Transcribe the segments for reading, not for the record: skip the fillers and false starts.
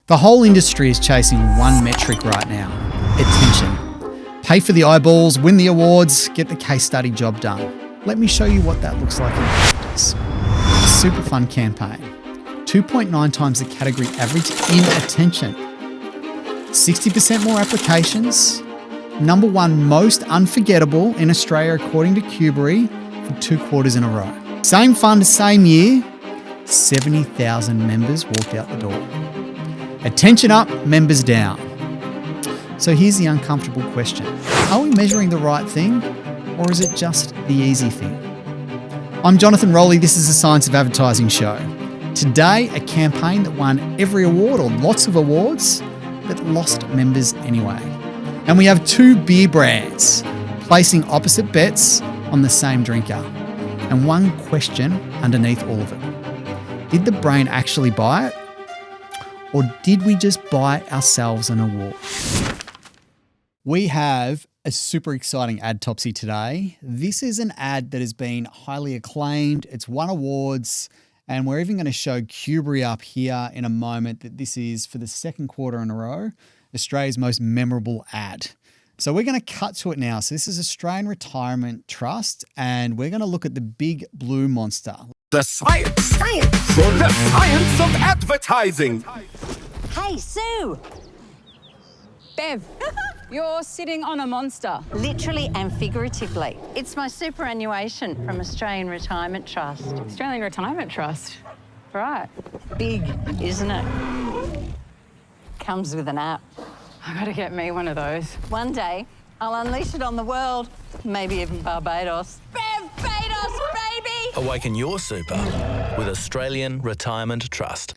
The whole industry is chasing one metric right now: attention. Pay for the eyeballs, win the awards, get the case study job done. Let me show you what that looks like in practice. Super fun campaign. 2.9 times the category average in attention. 60% more applications. Number one most unforgettable in Australia according to Cubery for 2 quarters in a row. Same fund, same year. 70,000 members walked out the door. Attention up, members down. So here's the uncomfortable question. Are we measuring the right thing, or is it just the easy thing? I'm Jonathan Rowley. This is the Science of Advertising show. Today, a campaign that won every award or lots of awards, but lost members anyway. And we have 2 beer brands placing opposite bets on the same drinker. And one question underneath all of it. Did the brain actually buy it? Or did we just buy ourselves an award? We have a super exciting Adtopsy today. This is an ad that has been highly acclaimed. It's won awards, and we're even going to show Cubery up here in a moment that this is, for the 2nd quarter in a row, Australia's most memorable ad. So we're going to cut to it now. So this is Australian Retirement Trust, and we're going to look at the big blue monster. The science of advertising. Hey, Sue! Bev, you're sitting on a monster. Literally and figuratively. It's my superannuation from Australian Retirement Trust. Australian Retirement Trust. Right. Big, isn't it? Comes with an app. I gotta get me one of those. One day, I'll unleash it on the world. Maybe even Barbados. Barbados, baby! Awaken your super with Australian Retirement Trust.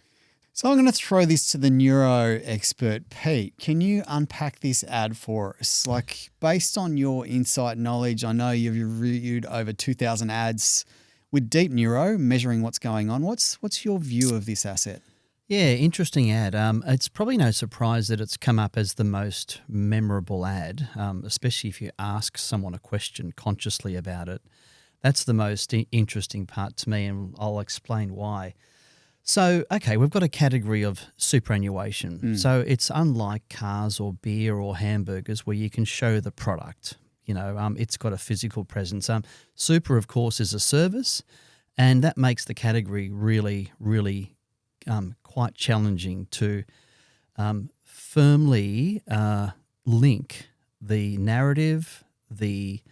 So I'm going to throw this to the neuro expert, Pete. Can you unpack this ad for us? Like, based on your insight knowledge, I know you've reviewed over 2,000 ads with deep neuro, measuring what's going on. What's your view of this asset? Yeah, interesting ad. It's probably no surprise that it's come up as the most memorable ad, especially if you ask someone a question consciously about it. That's the most interesting part to me, and I'll explain why. So, okay, we've got a category of superannuation. So it's unlike cars or beer or hamburgers where you can show the product. You know, it's got a physical presence. Super, of course, is a service, and that makes the category really, really quite challenging to firmly link the narrative, the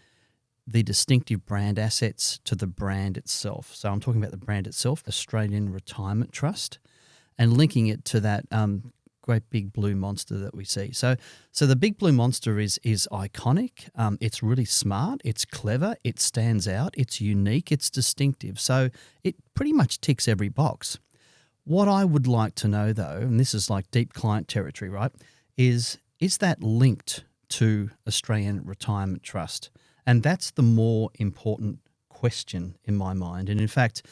distinctive brand assets to the brand itself. So I'm talking about the brand itself, Australian Retirement Trust, and linking it to that great big blue monster that we see. So the big blue monster is iconic. It's really smart. It's clever. It stands out. It's unique. It's distinctive. So it pretty much ticks every box. What I would like to know, though, and this is like deep client territory, right, is that linked to Australian Retirement Trust? And that's the more important question in my mind. And in fact,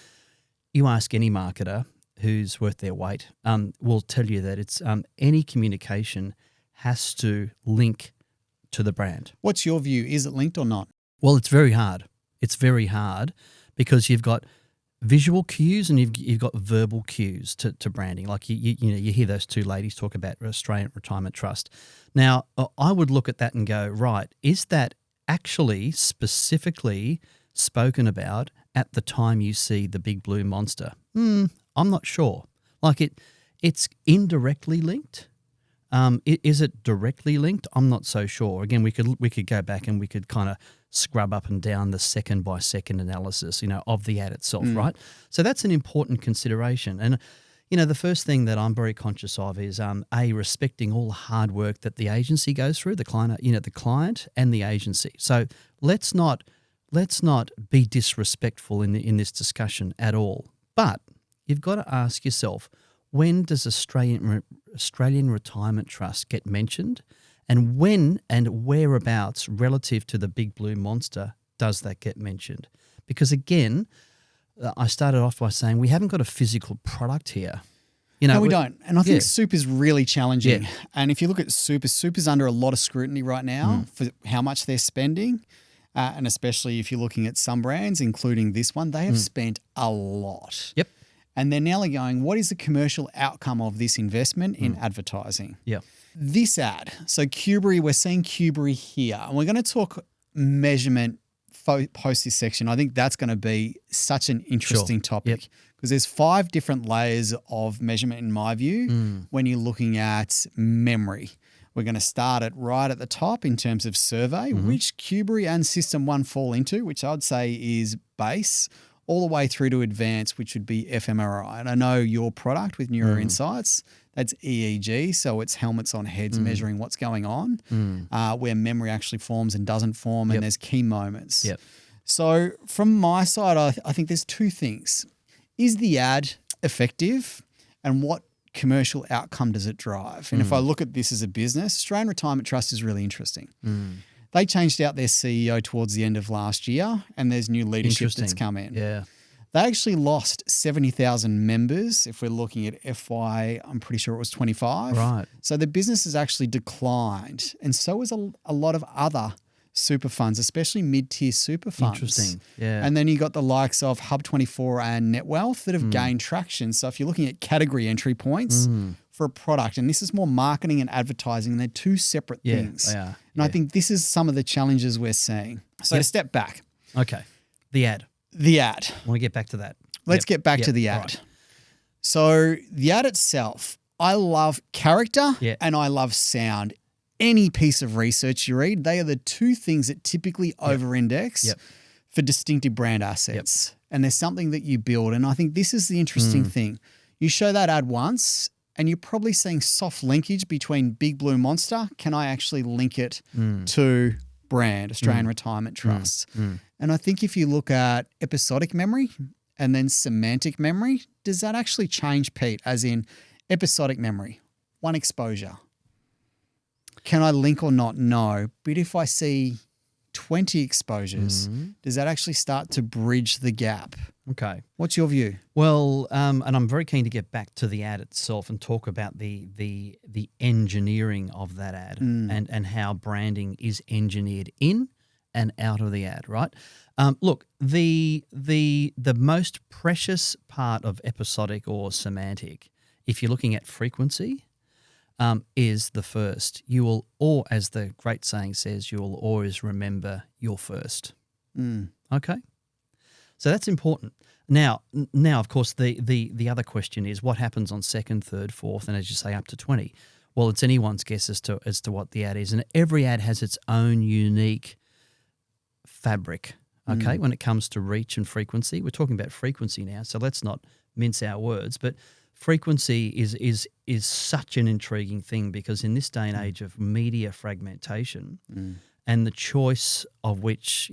you ask any marketer who's worth their weight, will tell you that it's any communication has to link to the brand. What's your view? Is it linked or not? Well, it's very hard. It's very hard because you've got visual cues and you've got verbal cues to branding. Like you hear those 2 ladies talk about Australian Retirement Trust. Now, I would look at that and go, right, is that actually specifically spoken about at the time you see the big blue monster? I'm not sure. Like it's indirectly linked. Is it directly linked? I'm not so sure. Again, we could go back and we could kind of scrub up and down the second by second analysis, of the ad itself, right? So that's an important consideration. And the first thing that I'm very conscious of is respecting all the hard work that the agency goes through, the client, the client and the agency. So let's not be disrespectful in this discussion at all. But you've got to ask yourself, when does Australian Retirement Trust get mentioned, and when and whereabouts relative to the big blue monster does that get mentioned? Because again, I started off by saying we haven't got a physical product here. No, we don't. And I think soup is really challenging. Yeah. And if you look at soup is under a lot of scrutiny right now for how much they're spending. And especially if you're looking at some brands, including this one, they have spent a lot. Yep. And they're now going, what is the commercial outcome of this investment in advertising? Yeah. This ad, so Cubery, we're seeing Cubery here, and we're going to talk measurement post this section. I think that's going to be such an interesting topic because there's 5 different layers of measurement in my view when you're looking at memory. We're going to start it right at the top in terms of survey, which Cubery and System 1 fall into, which I'd say is base, all the way through to advanced, which would be fMRI. And I know your product with Neuro Insights, that's EEG, so it's helmets on heads measuring what's going on, where memory actually forms and doesn't form, and there's key moments. Yep. So from my side, I think there's 2 things. Is the ad effective, and what commercial outcome does it drive? And if I look at this as a business, Australian Retirement Trust is really interesting. They changed out their CEO towards the end of last year, and there's new leadership that's come in. Yeah. They actually lost 70,000 members if we're looking at FY, I'm pretty sure it was 25. Right. So the business has actually declined, and so has a lot of other super funds, especially mid-tier super funds. Interesting. Yeah. And then you got the likes of Hub24 and NetWealth that have gained traction. So if you're looking at category entry points for a product, and this is more marketing and advertising, and they're 2 separate things. They are. And I think this is some of the challenges we're seeing. So to step back. Okay. The ad. The ad. I want to get back to that. Let's get back to the ad. Right. So the ad itself, I love character and I love sound. Any piece of research you read, they are the 2 things that typically over-index for distinctive brand assets. And there's something that you build. And I think this is the interesting thing. You show that ad once and you're probably seeing soft linkage between Big Blue Monster. Can I actually link it to brand, Australian Retirement Trust? And I think if you look at episodic memory and then semantic memory, does that actually change, Pete? As in episodic memory, 1 exposure. Can I link or not? No. But if I see 20 exposures, does that actually start to bridge the gap? Okay. What's your view? Well, and I'm very keen to get back to the ad itself and talk about the engineering of that ad and how branding is engineered in and out of the ad, right? Look, the most precious part of episodic or semantic, if you're looking at frequency, is the first. You will, or as the great saying says, you will always remember your first. Okay? So that's important. Now, of course, the other question is what happens on 2nd, 3rd, 4th, and as you say, up to 20. Well, it's anyone's guess as to what the ad is, and every ad has its own unique fabric. Okay, when it comes to reach and frequency, we're talking about frequency now, so let's not mince our words. But frequency is such an intriguing thing because in this day and age of media fragmentation and the choice of which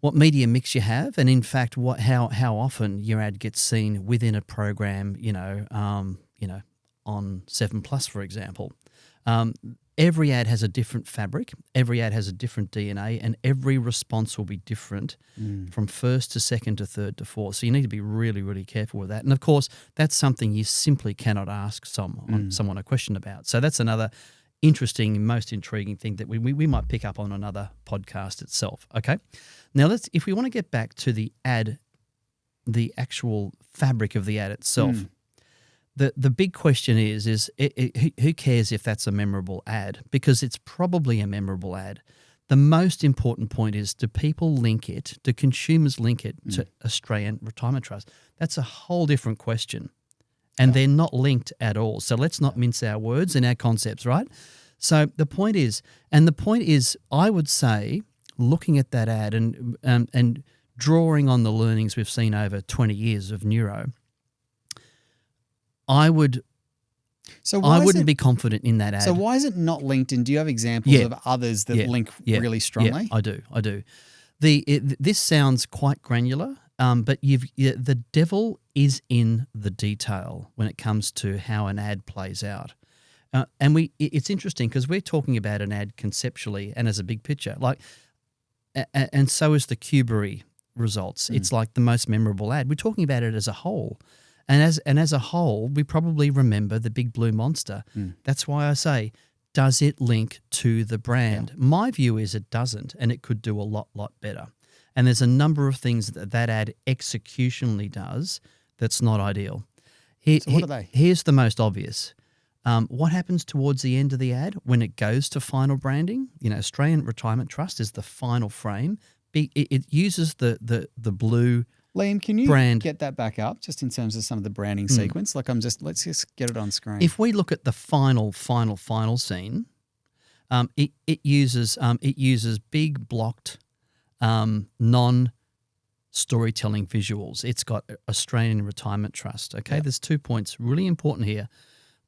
what media mix you have, and in fact how often your ad gets seen within a program, on 7plus, for example. Every ad has a different fabric, every ad has a different DNA, and every response will be different from 1st to 2nd to 3rd to 4th. So you need to be really, really careful with that. And of course, that's something you simply cannot ask someone a question about. So that's another interesting, most intriguing thing that we might pick up on another podcast itself. Okay, now if we want to get back to the ad, the actual fabric of the ad itself. The big question is who cares if that's a memorable ad? Because it's probably a memorable ad. The most important point is, do people link it, do consumers link it to Australian Retirement Trust? That's a whole different question. And they're not linked at all. So let's not mince our words and our concepts, right? So the point is, I would say, looking at that ad and drawing on the learnings we've seen over 20 years of neuro, I wouldn't be confident in that ad. So why is it not linked? And do you have examples of others that link really strongly? Yeah, I do. This sounds quite granular, but the devil is in the detail when it comes to how an ad plays out. And it's interesting because we're talking about an ad conceptually and as a big picture, and so is the Cubery results. It's like the most memorable ad. We're talking about it as a whole. And as a whole, we probably remember the Big Blue Monster. That's why I say, does it link to the brand? My view is it doesn't, and it could do a lot better. And there's a number of things that ad executionally does that's not ideal. So what are they? Here's the most obvious. What happens towards the end of the ad when it goes to final branding? Australian Retirement Trust is the final frame. It uses the blue Liam, can you brand. get that back up just in terms of some of the branding sequence? Let's just get it on screen. If we look at the final scene, it uses big blocked non-storytelling visuals. It's got Australian Retirement Trust. Okay, Yep. There's 2 points really important here.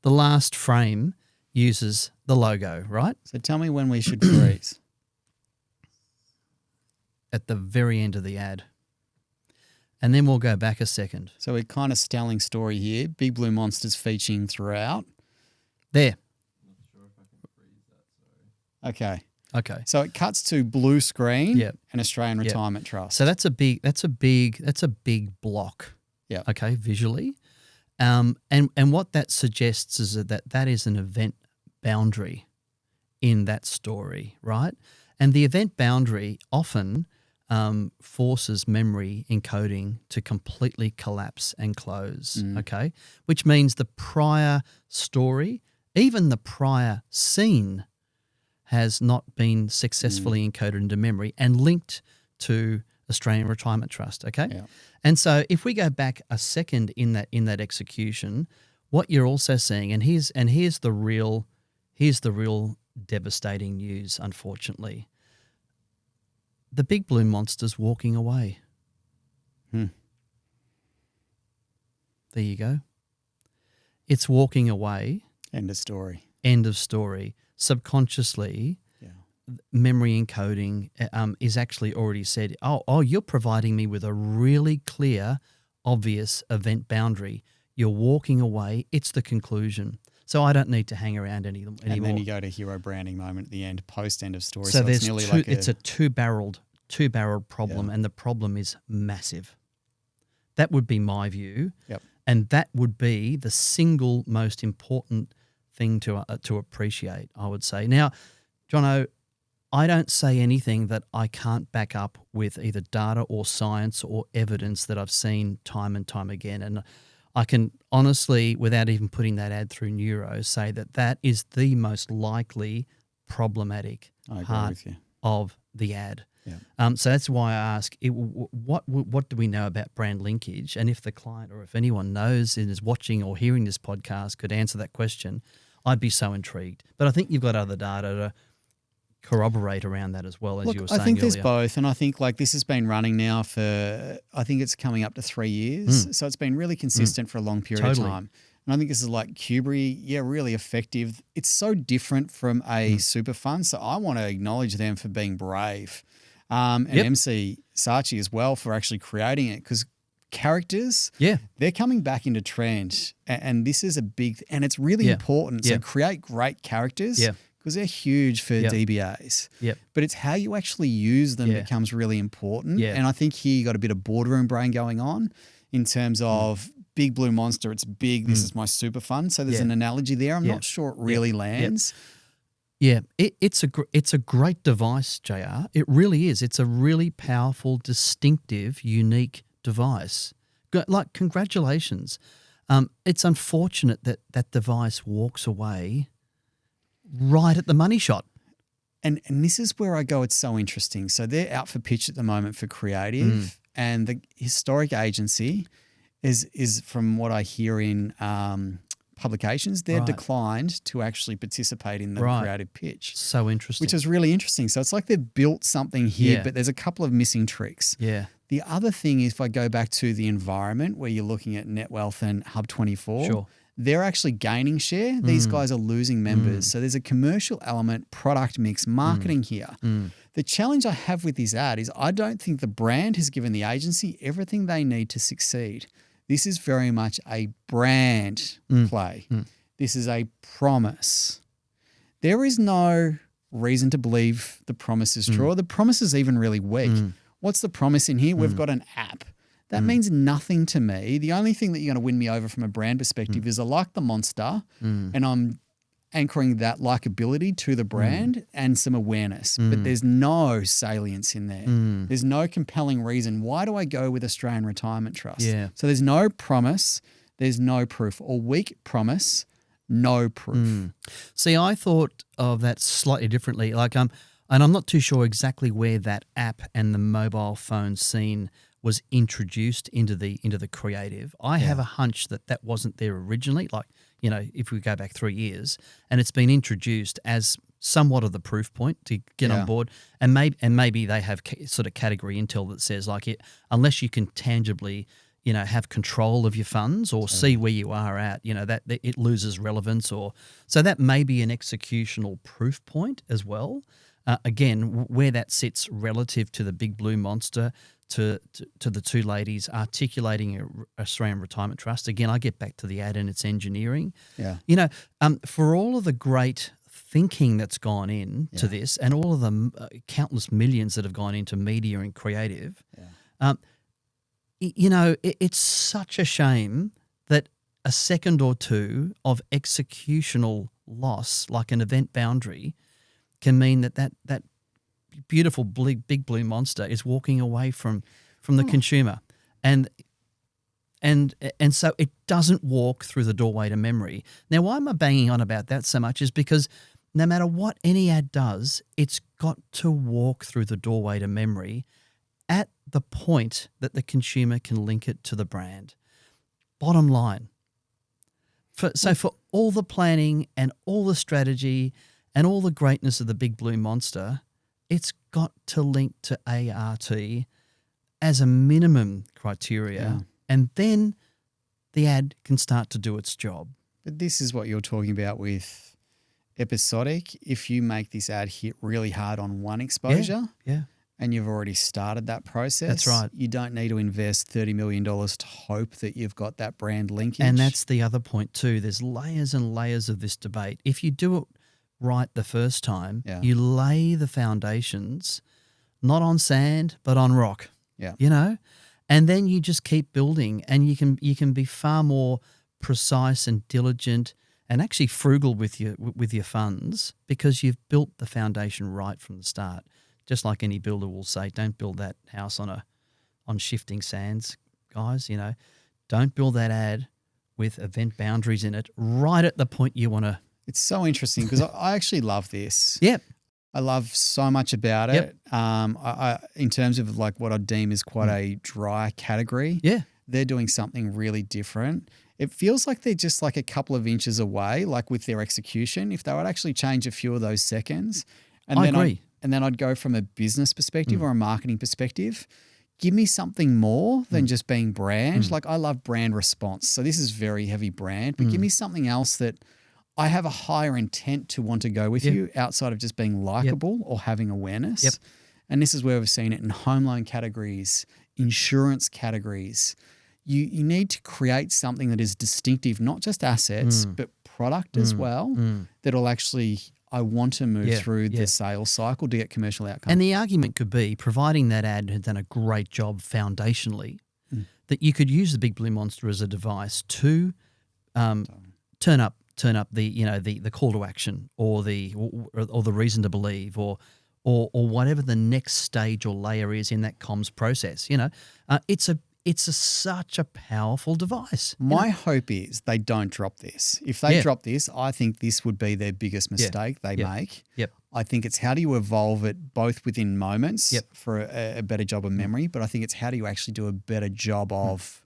The last frame uses the logo, right? So tell me when we should freeze. At the very end of the ad. And then we'll go back a second. So we're kind of telling story here. Big Blue Monsters featuring throughout. There. Okay. Okay. So it cuts to blue screen Yep. and Australian Yep. Retirement Trust. So that's a big block. Yeah. Okay, visually. And what that suggests is that is an event boundary in that story, right? And the event boundary often forces memory encoding to completely collapse and close, okay? Which means the prior story, even the prior scene, has not been successfully encoded into memory and linked to Australian Retirement Trust, okay? Yeah. And so if we go back a second in that execution, what you're also seeing, and here's the real devastating news, unfortunately. The Big Blue Monster's walking away. There you go. It's walking away. End of story. End of story. Subconsciously, memory encoding is actually already said, oh, you're providing me with a really clear, obvious event boundary. You're walking away. It's the conclusion. So I don't need to hang around anymore. And then you go to hero branding moment at the end, post end of story. So it's nearly it's a two-barreled problem, and the problem is massive. That would be my view. Yep. And that would be the single most important thing to appreciate, I would say. Now, Jono, I don't say anything that I can't back up with either data or science or evidence that I've seen time and time again. And I can honestly, without even putting that ad through Neuro, say that is the most likely problematic I agree part with you. of the ad. Yeah. So that's why I ask, what do we know about brand linkage? And if the client or if anyone knows and is watching or hearing this podcast could answer that question, I'd be so intrigued. But I think you've got other data to corroborate around that as well, as you were saying I think earlier. there's both. And I think this has been running now for, I think it's coming up to 3 years. So it's been really consistent for a long period of time. And I think this is like Kubri, really effective. It's so different from a super fund. So I want to acknowledge them for being brave. And MC Saatchi as well for actually creating it, because characters, they're coming back into trend. And this is a big, and it's really important. So create great characters. Because they're huge for DBAs. But it's how you actually use them becomes really important. And I think here you got a bit of boardroom brain going on in terms of Big Blue Monster, it's big, this is my super fund. So there's an analogy there. I'm not sure it really lands. It's a great device, JR. It really is. It's a really powerful, distinctive, unique device. Like, congratulations. It's unfortunate that that device walks away right at the money shot. And this is where I go, it's so interesting. So they're out for pitch at the moment for creative, and the historic agency is from what I hear in publications, they've declined to actually participate in the creative pitch. So interesting. Which is really interesting. So it's like they've built something here, but there's a couple of missing tricks. The other thing is, if I go back to the environment where you're looking at Net Wealth and Hub24, they're actually gaining share. These guys are losing members. So there's a commercial element, product mix, marketing here. The challenge I have with this ad is I don't think the brand has given the agency everything they need to succeed. This is very much a brand play. This is a promise. There is no reason to believe the promise is true, or the promise is even really weak. What's the promise in here? We've got an app. That means nothing to me. The only thing that you're going to win me over from a brand perspective is I like the monster and I'm anchoring that likability to the brand and some awareness, but there's no salience in there. There's no compelling reason. Why do I go with Australian Retirement Trust? Yeah. So there's no promise, there's no proof, or weak promise, no proof. See, I thought of that slightly differently. And I'm not too sure exactly where that app and the mobile phone scene was introduced into the creative. I have a hunch that wasn't there originally. If we go back 3 years, and it's been introduced as somewhat of the proof point to get on board, and maybe they have sort of category intel that says unless you can tangibly, have control of your funds or see where you are at, that it loses relevance, or so that may be an executional proof point as well. Again, where that sits relative to the big blue monster, to the two ladies articulating Australian Retirement Trust. Again, I get back to the ad and its engineering. Yeah. For all of the great thinking that's gone into this, and all of the countless millions that have gone into media and creative, it's such a shame that a second or two of executional loss, like an event boundary, can mean that beautiful big blue monster is walking away from the consumer, and so it doesn't walk through the doorway to memory. Now, why am I banging on about that so much is because no matter what any ad does, it's got to walk through the doorway to memory at the point that the consumer can link it to the brand. Bottom line. For all the planning and all the strategy and all the greatness of the big blue monster, it's got to link to ART as a minimum criteria, and then the ad can start to do its job. But this is what you're talking about with episodic. If you make this ad hit really hard on one exposure, and you've already started that process, that's right. You don't need to invest $30 million to hope that you've got that brand linkage. And that's the other point too. There's layers and layers of this debate. If you do it right the first time, you lay the foundations not on sand but on rock. And then you just keep building, and you can be far more precise and diligent and actually frugal with your funds, because you've built the foundation right from the start. Just like any builder will say, don't build that house on shifting sands, guys. Don't build that ad with event boundaries in it right at the point you want to. It's so interesting because I actually love this. Yep. I love so much about it. I in terms of like what I deem is quite a dry category. Yeah. They're doing something really different. It feels like they're just like a couple of inches away, like with their execution. If they would actually change a few of those seconds. I agree. And then I'd go from a business perspective or a marketing perspective. Give me something more than just being brand. Like I love brand response. So this is very heavy brand, but give me something else that I have a higher intent to want to go with you outside of just being likable or having awareness. Yep. And this is where we've seen it in home loan categories, insurance categories. You need to create something that is distinctive, not just assets, but product as well, that'll actually, I want to move through the sales cycle to get commercial outcomes. And the argument could be, providing that ad had done a great job foundationally, that you could use the big blue monster as a device to turn up the call to action or the reason to believe or whatever the next stage or layer is in that comms process. It's such a powerful device. My hope is they don't drop this. If they drop this, I think this would be their biggest mistake they make. Yep. I think it's how do you evolve it both within moments for a better job of memory, but I think it's how do you actually do a better job of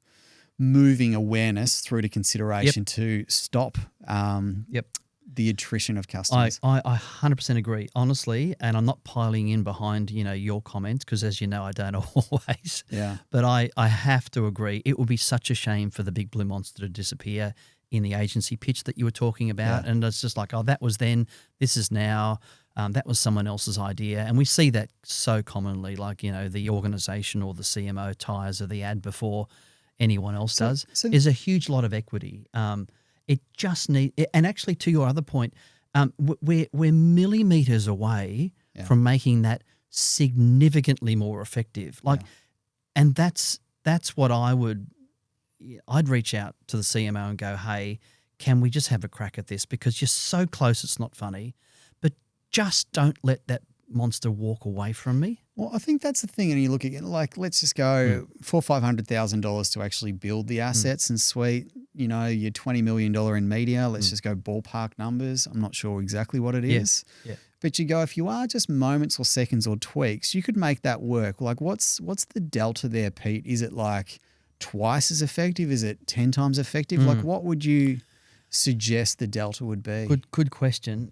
moving awareness through to consideration to stop the attrition of customers. I 100% agree, honestly, and I'm not piling in behind, your comments because, as you know, I don't always. Yeah. But I have to agree. It would be such a shame for the big blue monster to disappear in the agency pitch that you were talking about. And it's just like, that was then, this is now. That was someone else's idea. And we see that so commonly, like, the organisation or the CMO tires of the ad before anyone else does. There's a huge lot of equity. It just and actually to your other point, we're millimeters away from making that significantly more effective. And that's what I'd reach out to the CMO and go, hey, can we just have a crack at this? Because you're so close, it's not funny, but just don't let that monster walk away from me. Well, I think that's the thing. And you look at it like, let's just go $400,000-$500,000 to actually build the assets and suite. You know, you're $20 million in media. Let's just go ballpark numbers. I'm not sure exactly what it is. Yeah. But you go, if you are just moments or seconds or tweaks, you could make that work. Like, what's the delta there, Pete? Is it like twice as effective? Is it 10 times effective? Like, what would you suggest the delta would be? Good question.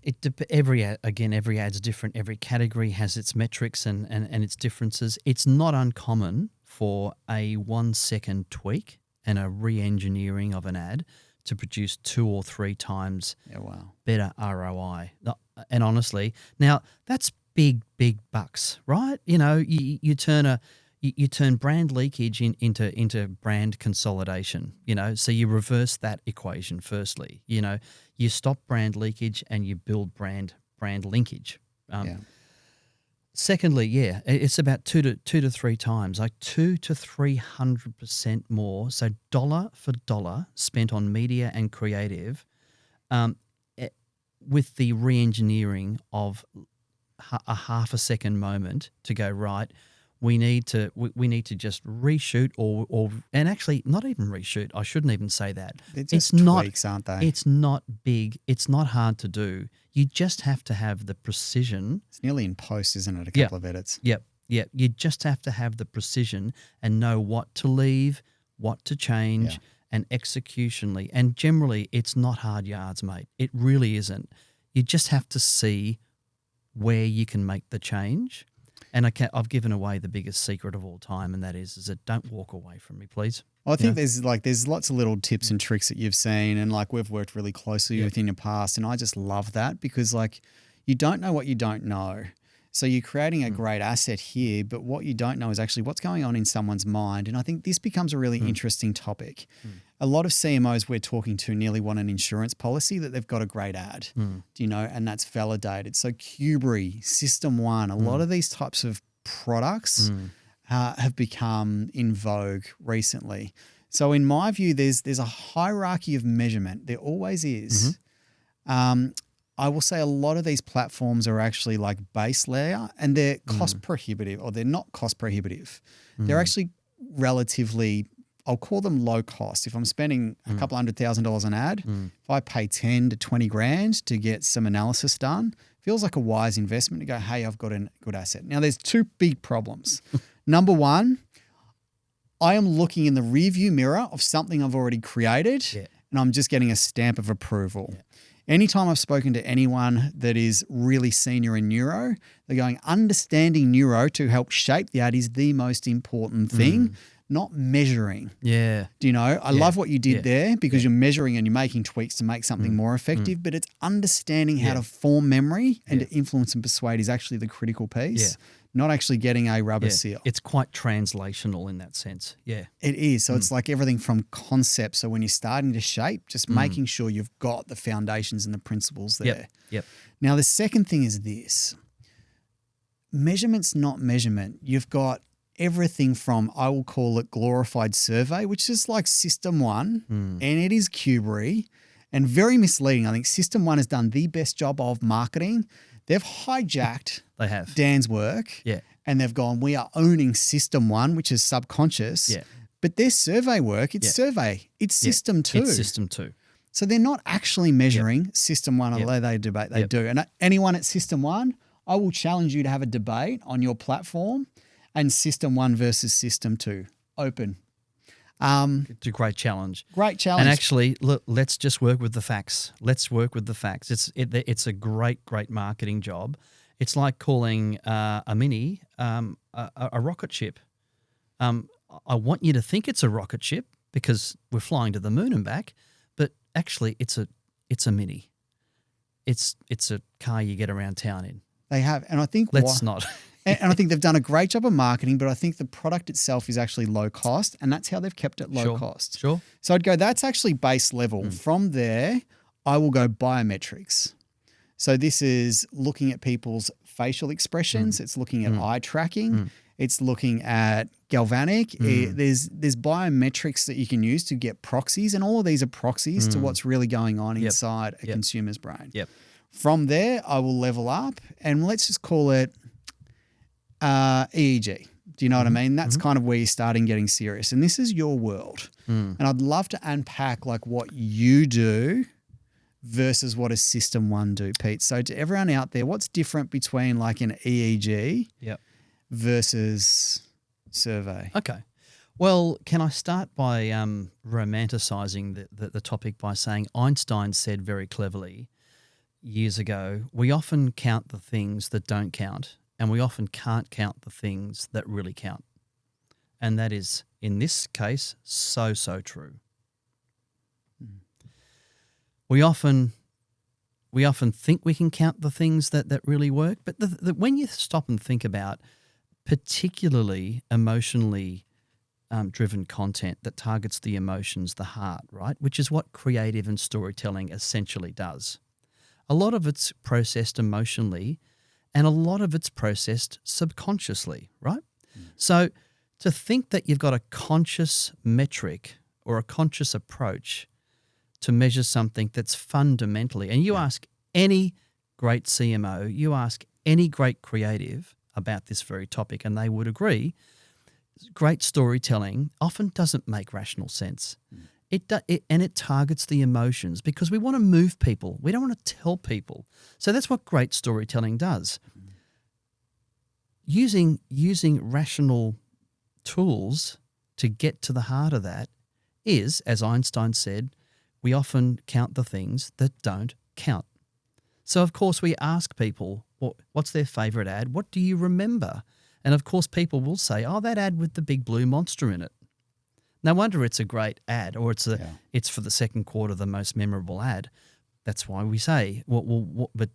Every ad's different. Every category has its metrics and its differences. It's not uncommon for a 1 second tweak and a re-engineering of an ad to produce 2 or 3 times better ROI. And honestly, now that's big bucks, right? You know, you turn you turn brand leakage into brand consolidation, you know, so you reverse that equation firstly. You know, you stop brand leakage and you build brand linkage. Secondly, it's about 2 to 3 times, like 200 to 300% more. So dollar for dollar spent on media and creative, with the re-engineering of a half a second moment to go, right, we need to just reshoot or and actually not even reshoot. I shouldn't even say that. They're just tweaks, aren't they? It's not big. It's not hard to do. You just have to have the precision. It's nearly in post, isn't it? A couple of edits. Yep. You just have to have the precision and know what to leave, what to change, and executionally. And generally, it's not hard yards, mate. It really isn't. You just have to see where you can make the change. And I've given away the biggest secret of all time, and that is that don't walk away from me, please. I think there's lots of little tips and tricks that you've seen, and like we've worked really closely with in the past, and I just love that because like you don't know what you don't know. So you're creating a great asset here, but what you don't know is actually what's going on in someone's mind. And I think this becomes a really interesting topic. A lot of CMOs we're talking to nearly want an insurance policy that they've got a great ad, do you know, and that's validated. So Kubri, System 1, a lot of these types of products have become in vogue recently. So in my view, there's a hierarchy of measurement. There always is. I will say a lot of these platforms are actually like base layer and they're cost prohibitive, or they're not cost prohibitive. They're actually relatively, I'll call them low cost. If I'm spending a couple $100,000 an ad, if I pay 10 to 20 grand to get some analysis done, feels like a wise investment to go, hey, I've got a good asset. Now there's 2 big problems. Number 1, I am looking in the rearview mirror of something I've already created and I'm just getting a stamp of approval. Anytime I've spoken to anyone that is really senior in neuro, they're going, understanding neuro to help shape the ad is the most important thing, not measuring. Yeah. Do you know? I love what you did there because you're measuring and you're making tweaks to make something more effective, but it's understanding how to form memory and to influence and persuade is actually the critical piece. Not actually getting a rubber seal. It's quite translational in that sense. Yeah. It is. So it's like everything from concept. So when you're starting to shape, just making sure you've got the foundations and the principles there. Yep. Now, the second thing is this. Measurement's not measurement. You've got everything from, I will call it glorified survey, which is like System 1, and it is Kubri, and very misleading. I think System 1 has done the best job of marketing. They've hijacked Dan's work and they've gone, we are owning System 1, which is subconscious. Yeah. But their survey work, it's survey. It's System 2. It's System 2. So they're not actually measuring System 1, although they debate, they do. And anyone at System 1, I will challenge you to have a debate on your platform and System 1 versus System 2. Open. It's a great challenge. Great challenge. And actually, look, let's just work with the facts. Let's work with the facts. It's a great marketing job. It's like calling a Mini a rocket ship. I want you to think it's a rocket ship because we're flying to the moon and back, but actually it's a Mini. It's a car you get around town in. They have, and I think let's not. And I think they've done a great job of marketing, but I think the product itself is actually low cost, and that's how they've kept it low cost. Sure. So I'd go, that's actually base level. From there, I will go biometrics. So this is looking at people's facial expressions. It's looking at eye tracking. It's looking at galvanic. There's biometrics that you can use to get proxies, and all of these are proxies to what's really going on inside a consumer's brain. Yep. From there, I will level up, and let's just call it EEG. Do you know what I mean? That's kind of where you're starting getting serious. And this is your world. And I'd love to unpack like what you do versus what a System 1 do, Pete. So to everyone out there, what's different between like an EEG versus survey? Okay. Well, can I start by romanticizing the topic by saying Einstein said very cleverly years ago, we often count the things that don't count, and we often can't count the things that really count. And that is, in this case, so true. We often think we can count the things that really work, but when you stop and think about particularly emotionally driven content that targets the emotions, the heart, right, which is what creative and storytelling essentially does. A lot of it's processed emotionally and a lot of it's processed subconsciously, right? So to think that you've got a conscious metric or a conscious approach to measure something that's fundamentally, and you ask any great CMO, you ask any great creative about this very topic, and they would agree, great storytelling often doesn't make rational sense. And it targets the emotions because we want to move people. We don't want to tell people. So that's what great storytelling does. Using rational tools to get to the heart of that is, as Einstein said, we often count the things that don't count. So, of course, we ask people, what's their favourite ad? What do you remember? And, of course, people will say, oh, that ad with the big blue monster in it. No wonder it's a great ad, or it's for the second quarter the most memorable ad. That's why we say, but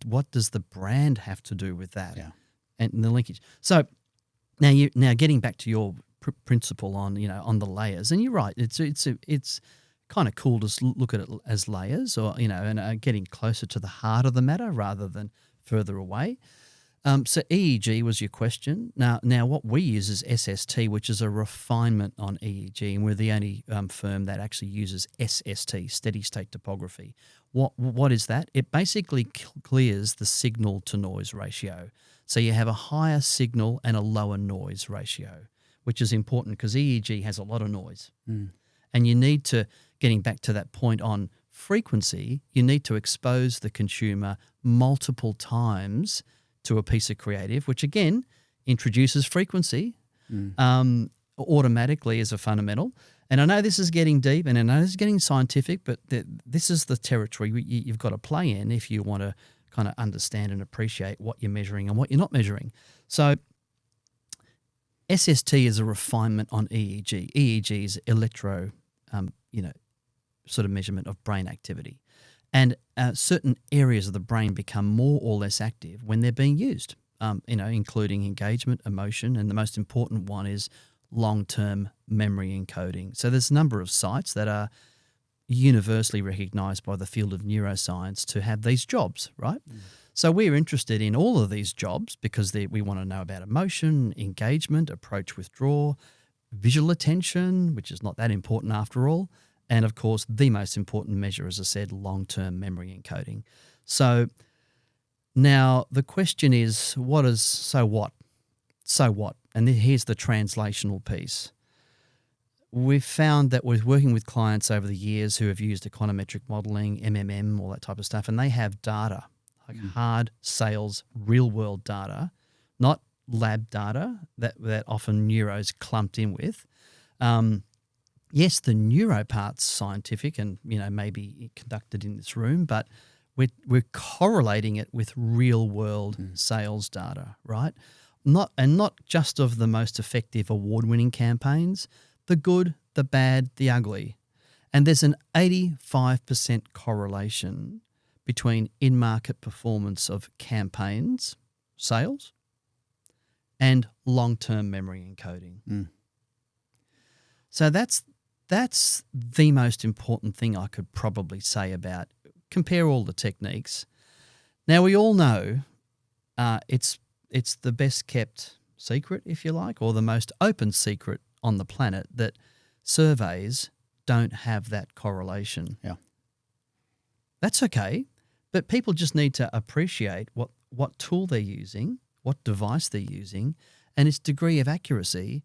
what does the brand have to do with that? Yeah. And the linkage. So now getting back to your principle on the layers, and you're right. It's kind of cool to look at it as layers, or and getting closer to the heart of the matter rather than further away. So EEG was your question. Now what we use is SST, which is a refinement on EEG, and we're the only firm that actually uses SST, steady state topography. What is that? It basically clears the signal to noise ratio. So you have a higher signal and a lower noise ratio, which is important because EEG has a lot of noise. And you need to, getting back to that point on frequency, you need to expose the consumer multiple times to a piece of creative, which again introduces frequency automatically as a fundamental. And I know this is getting deep, and I know this is getting scientific, but this is the territory you've got to play in if you want to kind of understand and appreciate what you're measuring and what you're not measuring. So SST is a refinement on EEG. EEG is electro, sort of measurement of brain activity. And certain areas of the brain become more or less active when they're being used, including engagement, emotion, and the most important one is long-term memory encoding. So there's a number of sites that are universally recognized by the field of neuroscience to have these jobs, right? So we're interested in all of these jobs because we want to know about emotion, engagement, approach, withdraw, visual attention, which is not that important after all, and of course the most important measure, as I said, long-term memory encoding. So now the question is, so what? And here's the translational piece. We've found that we're working with clients over the years who have used econometric modeling, MMM, all that type of stuff, and they have data, like hard sales, real-world data, not lab data that often neuros clumped in with. Yes, the neuro part's scientific and maybe conducted in this room, but we're correlating it with real-world sales data, right? Not just of the most effective award-winning campaigns, the good, the bad, the ugly. And there's an 85% correlation between in-market performance of campaigns, sales, and long-term memory encoding. So that's the most important thing I could probably say about compare all the techniques. Now we all know it's the best kept secret, if you like, or the most open secret on the planet, that surveys don't have that correlation. Yeah. That's okay, but people just need to appreciate what tool they're using, what device they're using, and its degree of accuracy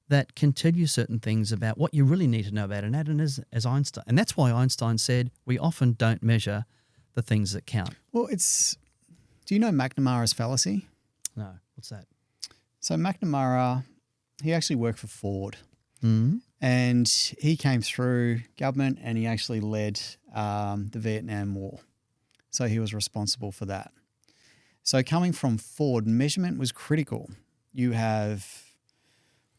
that can tell you certain things about what you really need to know about an ad. And as Einstein, and that's why Einstein said we often don't measure the things that count. Well, do you know McNamara's fallacy? No, what's that? So McNamara, he actually worked for Ford. Mm-hmm. And he came through government and he actually led the Vietnam War. So he was responsible for that. So coming from Ford, measurement was critical. You have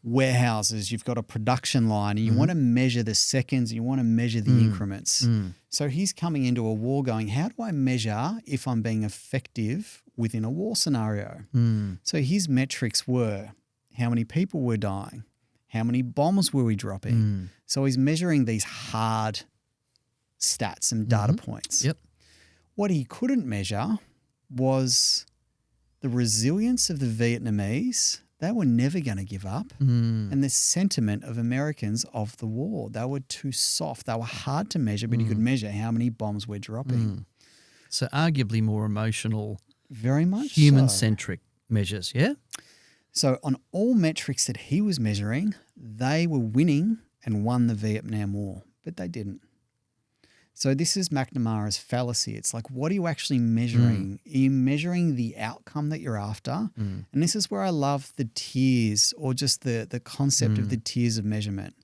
warehouses, you've got a production line, and you want to measure the seconds, you want to measure the increments. So he's coming into a war going, how do I measure if I'm being effective within a war scenario? So his metrics were how many people were dying, how many bombs were we dropping? So he's measuring these hard stats and data points. Yep. What he couldn't measure was the resilience of the Vietnamese. They were never going to give up. And the sentiment of Americans of the war. They were too soft. They were hard to measure, but you could measure how many bombs we're dropping. So arguably more emotional, Very much human-centric measures, yeah? So on all metrics that he was measuring, they were winning and won the Vietnam War, but they didn't. So this is McNamara's fallacy. It's like, what are you actually measuring? Are you measuring the outcome that you're after? And this is where I love the tiers, or just the concept of the tiers of measurement,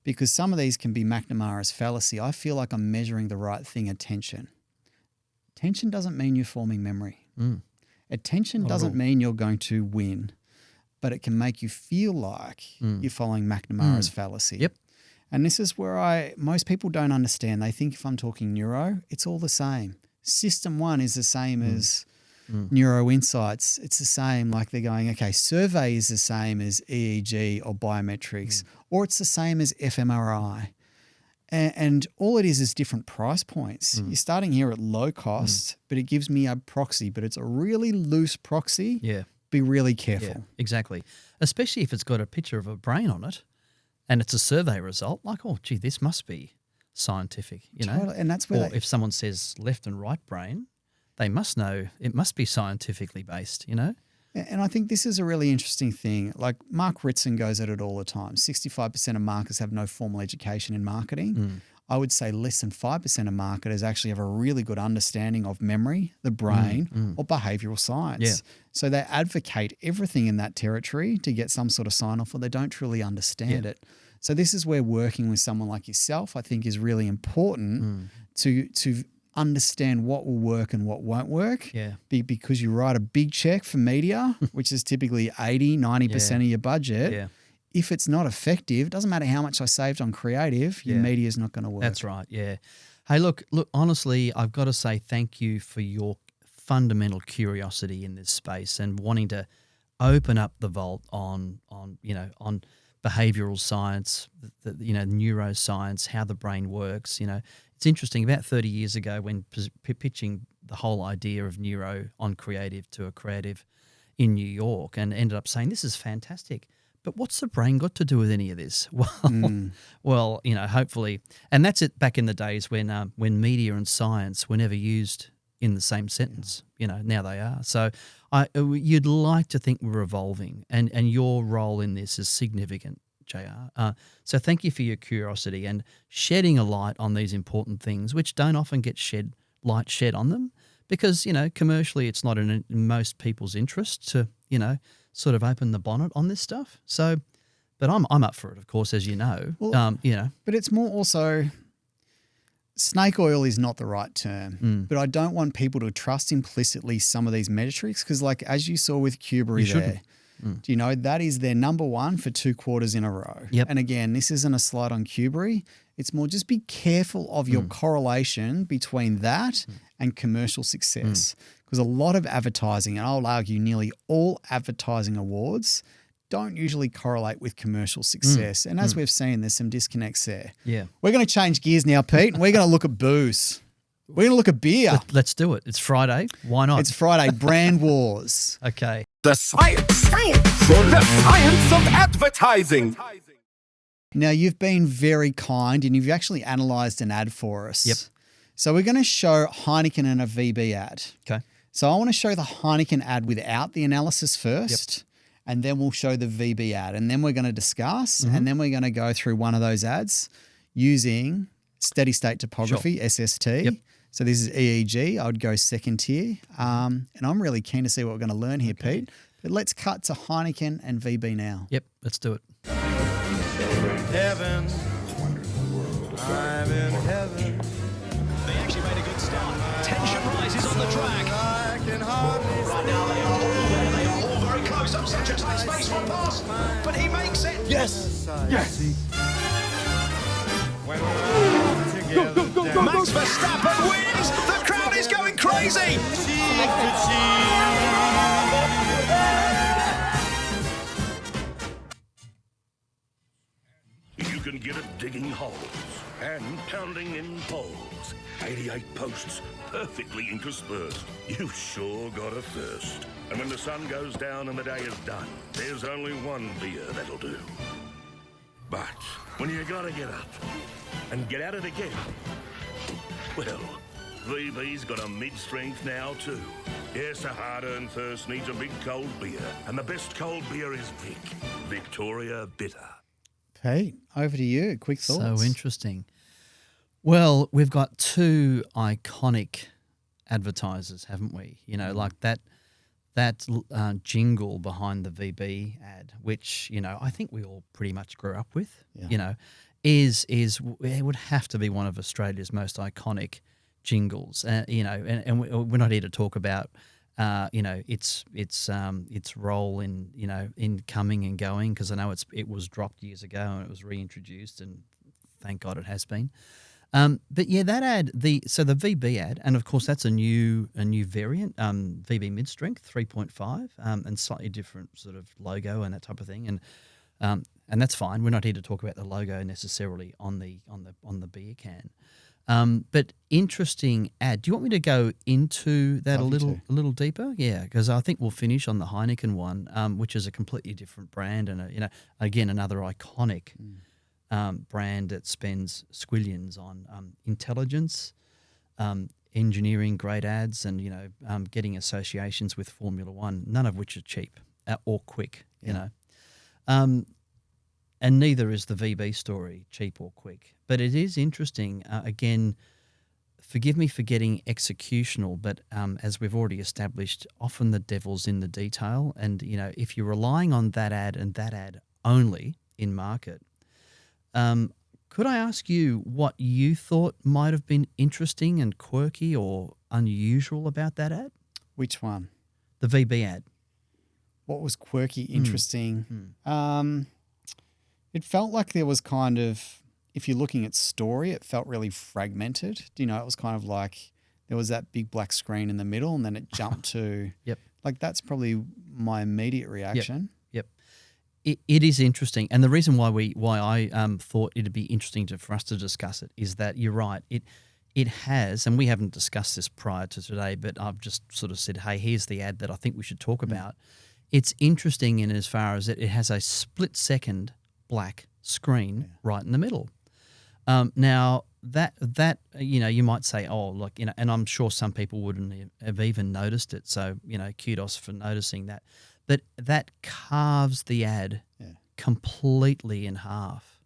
because some of these can be McNamara's fallacy. I feel like I'm measuring the right thing, attention. Attention doesn't mean you're forming memory. Attention doesn't mean you're going to win, but it can make you feel like you're following McNamara's fallacy. Yep. And this is where most people don't understand. They think if I'm talking neuro, it's all the same. System 1 is the same as neuro insights. It's the same, like they're going, okay, survey is the same as EEG or biometrics, or it's the same as fMRI. And all it is different price points. You're starting here at low cost, but it gives me a proxy, but it's a really loose proxy. Yeah. Be really careful. Yeah, exactly. Especially if it's got a picture of a brain on it and it's a survey result, like, oh, gee, this must be scientific, you know? Totally. And that's where or if someone says left and right brain, they must know it must be scientifically based, you know? And I think this is a really interesting thing. Like Mark Ritson goes at it all the time. 65% of marketers have no formal education in marketing. I would say less than 5% of marketers actually have a really good understanding of memory, the brain, or behavioral science. Yeah. So they advocate everything in that territory to get some sort of sign-off, or they don't truly understand it. So this is where working with someone like yourself, I think, is really important to understand what will work and what won't work. Yeah. Because you write a big check for media, which is typically 80, 90% of your budget. Yeah. If it's not effective, it doesn't matter how much I saved on creative, your media is not going to work. That's right, yeah. Hey, look, honestly, I've got to say thank you for your fundamental curiosity in this space and wanting to open up the vault on behavioral science, neuroscience, how the brain works. You know, it's interesting. About 30 years ago, when pitching the whole idea of neuro on creative to a creative in New York, and ended up saying, this is fantastic. But what's the brain got to do with any of this? Well, hopefully, and that's it. Back in the days when media and science were never used in the same sentence, now they are. So you'd like to think we're evolving, and your role in this is significant, JR. So thank you for your curiosity and shedding a light on these important things, which don't often get shed on them, because commercially it's not in most people's interest to sort of open the bonnet on this stuff. So, but I'm up for it, of course, as you know. Well, but it's more also, snake oil is not the right term, but I don't want people to trust implicitly some of these metrics, because like as you saw with Cubery there, do you know that is their number one for 2 quarters in a row. Yep. And again, this isn't a slide on Cubery. It's more just be careful of your correlation between that and commercial success. Because a lot of advertising, and I'll argue nearly all advertising awards, don't usually correlate with commercial success. And as we've seen, there's some disconnects there. Yeah. We're going to change gears now, Pete, and we're going to look at booze. We're going to look at beer. Let's do it. It's Friday. Why not? It's Friday, brand wars. Okay. The science of advertising. Now, you've been very kind and you've actually analysed an ad for us. Yep. So we're going to show Heineken and a VB ad. Okay. So I want to show the Heineken ad without the analysis first, and then we'll show the VB ad, and then we're going to discuss, and then we're going to go through one of those ads using steady state topography, SST. Yep. So this is EEG. I would go second tier. And I'm really keen to see what we're going to learn here, Pete. But let's cut to Heineken and VB now. Yep. Let's do it. Heaven, I'm in heaven. They actually made a good start. Tension rises on the track. I can hardly Right now they are all there. They are all very close. Up such a tight space for a pass. But he makes it. Yes. when we're together. Max Verstappen wins. The crowd is going crazy. Cheek to cheek. You can get it digging holes and pounding in poles. 88 posts, perfectly interspersed. You've sure got a thirst. And when the sun goes down and the day is done, there's only one beer that'll do. But when you gotta get up and get at it again, well, VB's got a mid-strength now too. Yes, a hard-earned thirst needs a big cold beer, and the best cold beer is Vic, Victoria Bitter. Pete, over to you. Quick thoughts. So interesting. Well, we've got two iconic advertisers, haven't we? You know, like that jingle behind the VB ad, which, you know, I think we all pretty much grew up with, you know, is it would have to be one of Australia's most iconic jingles, you know, and we're not here to talk about, you know, its role in, you know, in coming and going, because I know it was dropped years ago and it was reintroduced, and thank God it has been. But yeah, that ad, the VB ad, and of course that's a new variant, VB mid strength 3.5, and slightly different sort of logo and that type of thing, and that's fine. We're not here to talk about the logo necessarily on the beer can. But interesting ad. Do you want me to go into that a little deeper? Yeah, because I think we'll finish on the Heineken one, which is a completely different brand, and you know, again, another iconic brand that spends squillions on intelligence, engineering great ads, and, you know, getting associations with Formula One, none of which are cheap or quick, you know. And neither is the VB story cheap or quick. But it is interesting. Again, forgive me for getting executional, but as we've already established, often the devil's in the detail. And, you know, if you're relying on that ad and that ad only in market, could I ask you what you thought might have been interesting and quirky or unusual about that ad? Which one? The VB ad. What was quirky, interesting? It felt like there was kind of, if you're looking at story, it felt really fragmented. You know, it was kind of like there was that big black screen in the middle, and then it jumped to, like, that's probably my immediate reaction. Yep. It is interesting, and the reason why I thought it'd be interesting for us to discuss it is that you're right. It has, and we haven't discussed this prior to today, but I've just sort of said, hey, here's the ad that I think we should talk about. It's interesting in as far as it has a split-second black screen right in the middle. Now that you know, you might say, oh, look, you know, and I'm sure some people wouldn't have even noticed it. So, you know, kudos for noticing that. But that carves the ad completely in half.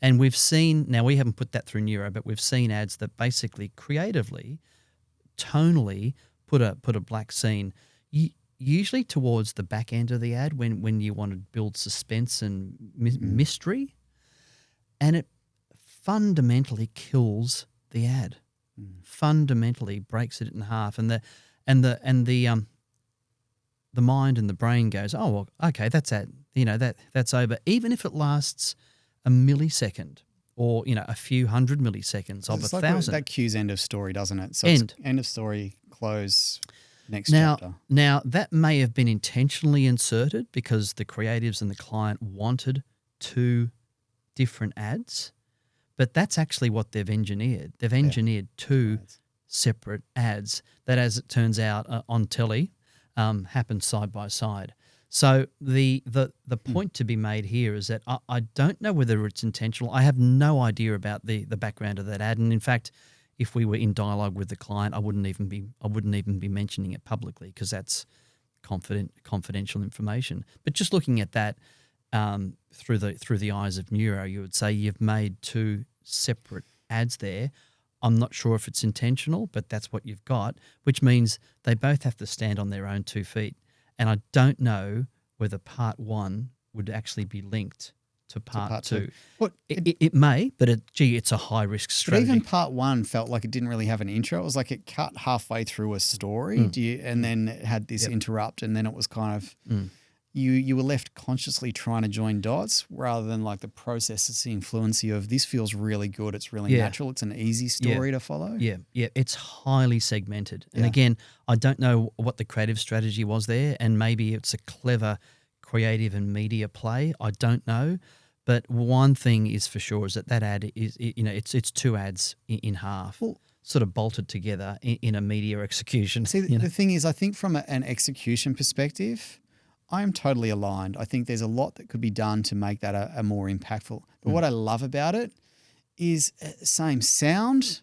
And we've seen, now we haven't put that through Neuro, but we've seen ads that basically creatively, tonally put a black scene, usually towards the back end of the ad when you want to build suspense and mystery, and it fundamentally kills the ad. Fundamentally breaks it in half, and the mind and the brain goes, oh, well, okay, that's it. You know, that's over. Even if it lasts a millisecond or, you know, a few hundred milliseconds of 1,000. That cues end of story, doesn't it? So end of story, close, next now, chapter. Now, that may have been intentionally inserted because the creatives and the client wanted two different ads, But that's actually what they've engineered. They've engineered two separate ads that, as it turns out, on telly, happen side by side. So the point to be made here is that I don't know whether it's intentional. I have no idea about the background of that ad, and in fact, if we were in dialogue with the client, I wouldn't even be mentioning it publicly because that's confidential information. But just looking at that through the eyes of neuro, you would say you've made two separate ads there. I'm not sure if it's intentional, but that's what you've got, which means they both have to stand on their own 2 feet. And I don't know whether part one would actually be linked to part two. But it may, but it's a high-risk strategy. But even part one felt like it didn't really have an intro. It was like it cut halfway through a story and then it had this interrupt, and then it was kind of you were left consciously trying to join dots rather than like the processing fluency of this feels really good, it's really natural, it's an easy story to follow. Yeah, it's highly segmented. And again, I don't know what the creative strategy was there, and maybe it's a clever creative and media play. I don't know. But one thing is for sure is that ad is, it's two ads in half, sort of bolted together in a media execution. See, the thing is, I think from an execution perspective, I am totally aligned. I think there's a lot that could be done to make that a more impactful. But what I love about it is same sound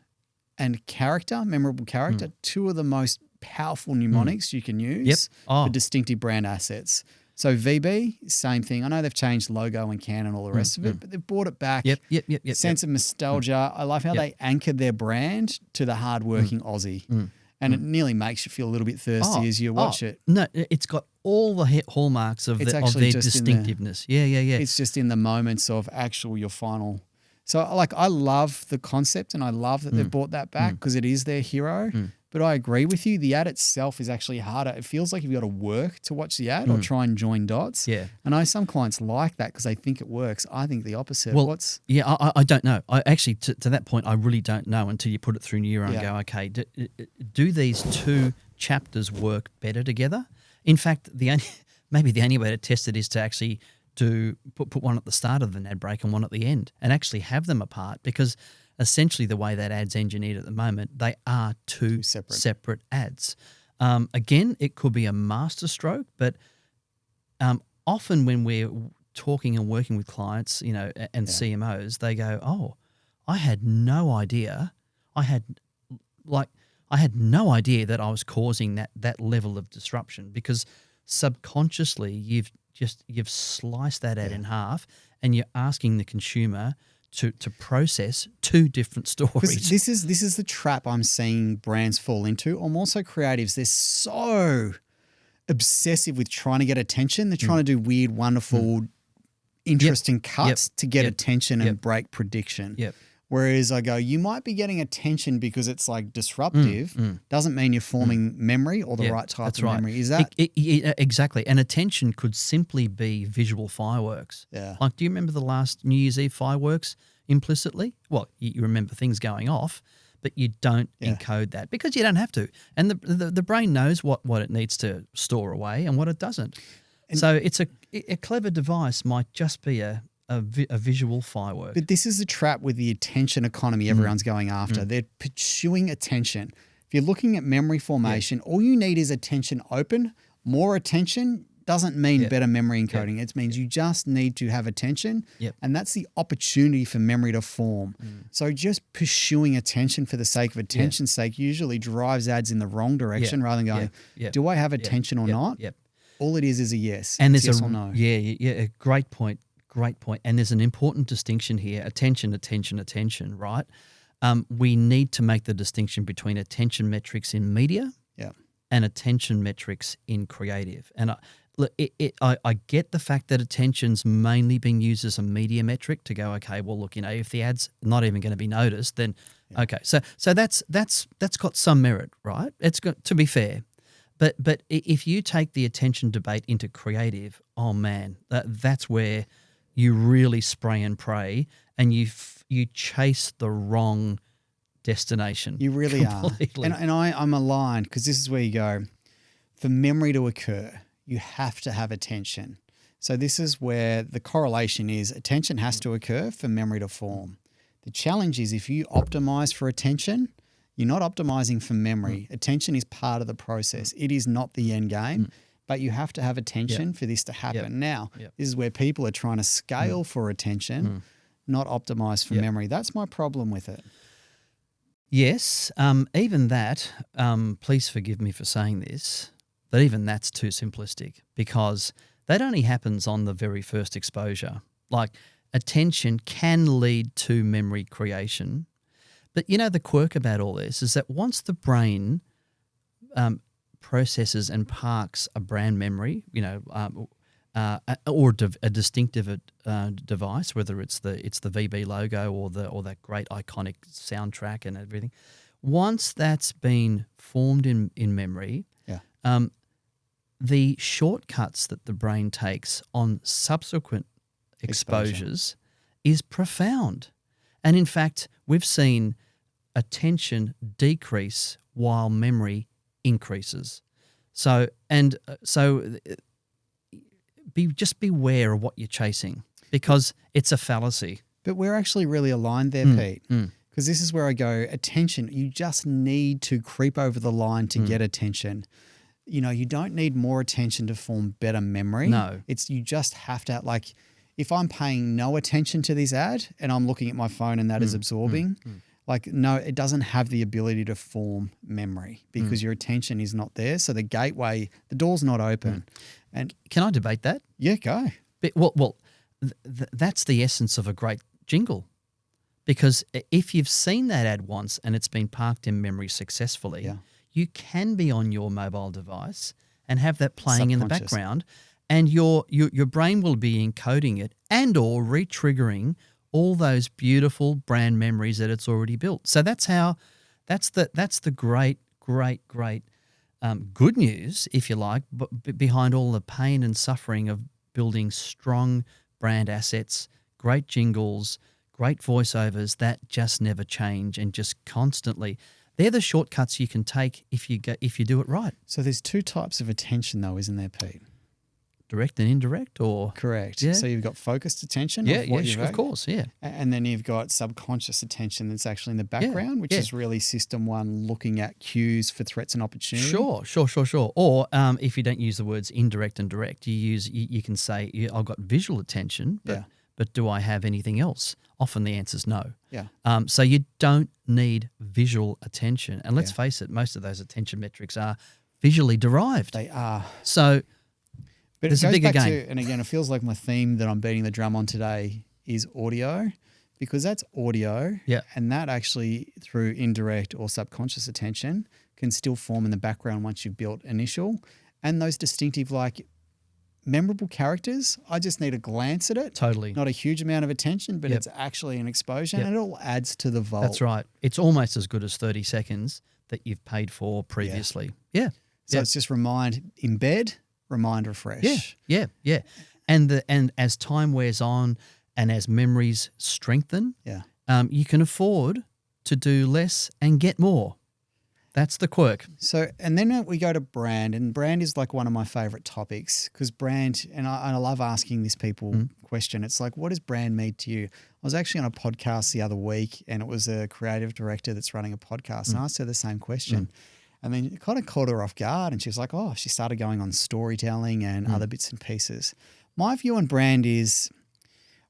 and character, memorable character, two of the most powerful mnemonics you can use for distinctive brand assets. So VB, same thing. I know they've changed logo and can and all the rest of it, but they've brought it back. Yep. Sense of nostalgia. I love how they anchored their brand to the hardworking Aussie. And it nearly makes you feel a little bit thirsty as you watch it. No, it's got all the hallmarks of their distinctiveness. Yeah. It's just in the moments of your final. So I love the concept, and I love that they've brought that back because it is their hero. But I agree with you. The ad itself is actually harder. It feels like you've got to work to watch the ad or try and join dots. Yeah. And I know some clients like that because they think it works. I think the opposite. Well, I don't know. I actually, to that point, I really don't know until you put it through Neuro and go, okay, do these two chapters work better together? In fact, maybe the only way to test it is to actually put one at the start of the ad break and one at the end and actually have them apart, because essentially the way that ad's engineered at the moment, they are two separate ads. Again, it could be a masterstroke, but often when we're talking and working with clients, and CMOs, they go, "Oh, I had no idea. I had no idea that I was causing that level of disruption," because subconsciously you've sliced that ad in half, and you're asking the consumer to process two different stories. This is the trap I'm seeing brands fall into, or more so creatives. They're so obsessive with trying to get attention. They're trying to do weird, wonderful, interesting cuts to get attention and break prediction. Whereas I go, you might be getting attention because it's like disruptive. Doesn't mean you're forming memory or the right type of memory. Is that exactly? And attention could simply be visual fireworks. Yeah. Like, do you remember the last New Year's Eve fireworks implicitly? Well, you remember things going off, but you don't encode that because you don't have to. And the brain knows what it needs to store away and what it doesn't. And so it's a clever device might just be a visual firework. But this is the trap with the attention economy everyone's going after. They're pursuing attention. If you're looking at memory formation, all you need is attention open. More attention doesn't mean better memory encoding. It means you just need to have attention, and that's the opportunity for memory to form. So just pursuing attention for the sake of attention's sake usually drives ads in the wrong direction rather than going, do I have attention or not? All it is a yes. And there's yes or no. A great point. Great point. And there's an important distinction here. Attention, right? We need to make the distinction between attention metrics in media and attention metrics in creative. And I get the fact that attention's mainly being used as a media metric to go, okay, well, look, if the ad's not even going to be noticed, then okay. So that's got some merit, right? It's got to be fair. But if you take the attention debate into creative, oh man, that's where you really spray and pray, and you chase the wrong destination. You really completely. are. And I'm aligned, because this is where you go, for memory to occur, you have to have attention. So this is where the correlation is attention has to occur for memory to form. The challenge is if you optimize for attention, you're not optimizing for memory. Attention is part of the process. It is not the end game, but you have to have attention for this to happen. Now, this is where people are trying to scale for attention, not optimize for memory. That's my problem with it. Yes, even that, please forgive me for saying this, but even that's too simplistic because that only happens on the very first exposure. Like attention can lead to memory creation. But you know, the quirk about all this is that once the brain processes and parks a brand memory, you know, or a distinctive device, whether it's the VB logo or that great iconic soundtrack and everything, once that's been formed in memory, the shortcuts that the brain takes on subsequent exposures is profound. And in fact, we've seen attention decrease while memory increases. So just beware of what you're chasing because it's a fallacy. But we're actually really aligned there, Pete, because this is where I go, attention, you just need to creep over the line to get attention. You know, you don't need more attention to form better memory. No. You just have to, like, if I'm paying no attention to this ad and I'm looking at my phone and that is absorbing, like, no, it doesn't have the ability to form memory because your attention is not there. So the gateway, the door's not open. And can I debate that? Yeah, go. But, that's the essence of a great jingle. Because if you've seen that ad once and it's been parked in memory successfully, you can be on your mobile device and have that playing in the background, and your brain will be encoding it and or re-triggering all those beautiful brand memories that it's already built. So that's the great good news, if you like, behind all the pain and suffering of building strong brand assets, great jingles, great voiceovers that just never change and just constantly. They're the shortcuts you can take if you do it right. So there's two types of attention though, isn't there, Pete? Direct and indirect, or correct. Yeah. So you've got focused attention. Of course, yeah. And then you've got subconscious attention that's actually in the background, which is really system one, looking at cues for threats and opportunity. Sure. Or if you don't use the words indirect and direct, you can say I've got visual attention, but do I have anything else? Often the answer is no. Yeah. So you don't need visual attention, and let's face it, most of those attention metrics are visually derived. They are. So. But there's it goes a bigger back game. to, and again, it feels like my theme that I'm beating the drum on today is audio, because that's audio, and that actually through indirect or subconscious attention can still form in the background once you've built initial, and those distinctive like memorable characters. I just need a glance at it, totally, not a huge amount of attention, but it's actually an exposure, and it all adds to the vault. That's right. It's almost as good as 30 seconds that you've paid for previously. Yeah. So it's just embed. Remind, refresh. Yeah. And as time wears on and as memories strengthen, you can afford to do less and get more. That's the quirk. So, and then we go to brand, and brand is like one of my favorite topics because brand, and I love asking this people question. It's like, what does brand mean to you? I was actually on a podcast the other week, and it was a creative director that's running a podcast, and I asked her the same question. And then it kind of caught her off guard, and she was like, she started going on storytelling and other bits and pieces. My view on brand is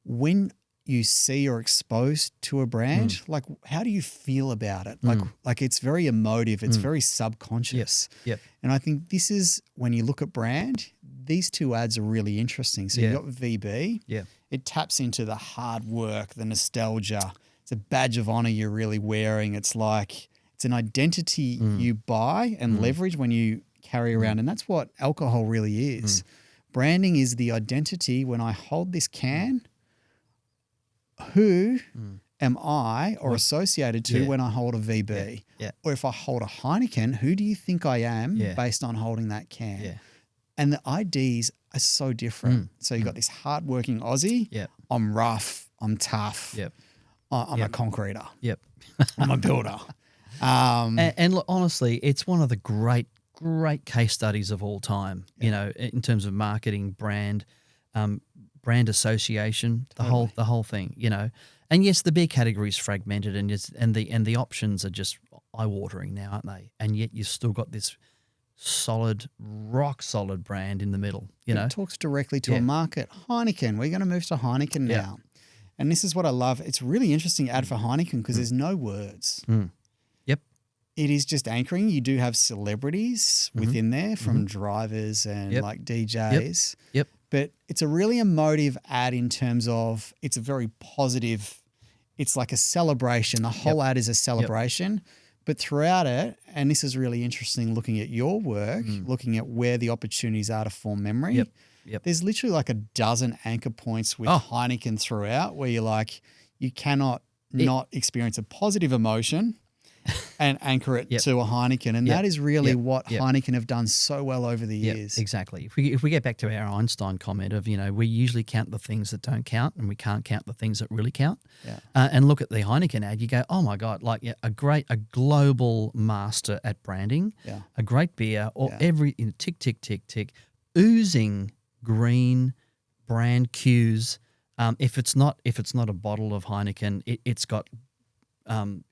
when you see or exposed to a brand, like how do you feel about it? Like it's very emotive. It's very subconscious. Yep. And I think this is when you look at brand, these two ads are really interesting. So you've got VB. Yeah. It taps into the hard work, the nostalgia. It's a badge of honor you're really wearing. It's like... it's an identity you buy and leverage when you carry around. And that's what alcohol really is. Branding is the identity. When I hold this can, who am I or associated to when I hold a VB? Yeah. Or if I hold a Heineken, who do you think I am based on holding that can? Yeah. And the IDs are so different. So you've got this hardworking Aussie. Yep. I'm rough. I'm tough. Yep. I'm a concreter. Yep. I'm a builder. And look, honestly, it's one of the great case studies of all time, you know, in terms of marketing, brand brand association, the whole thing, you know. And yes, the beer category is fragmented, and the options are just eye-watering now, aren't they? And yet you've still got this solid, rock solid brand in the middle, you know. It talks directly to a market. Heineken, we're going to move to Heineken now. And this is what I love. It's a really interesting ad for Heineken because there's no words. Yep. It is just anchoring. You do have celebrities within there from drivers and like DJs. Yep. But it's a really emotive ad in terms of it's a very positive, it's like a celebration. The whole ad is a celebration. But throughout it, and this is really interesting looking at your work, looking at where the opportunities are to form memory. There's literally like a dozen anchor points with Heineken throughout where you're like, you cannot not experience a positive emotion and anchor it to a Heineken. And that is really what Heineken have done so well over the years. Exactly. If we get back to our Einstein comment of, you know, we usually count the things that don't count and we can't count the things that really count. And look at the Heineken ad, you go, oh my God, like a global master at branding, a great beer, or every tick, tick, tick, tick, oozing green brand cues. If it's not a bottle of Heineken, it's got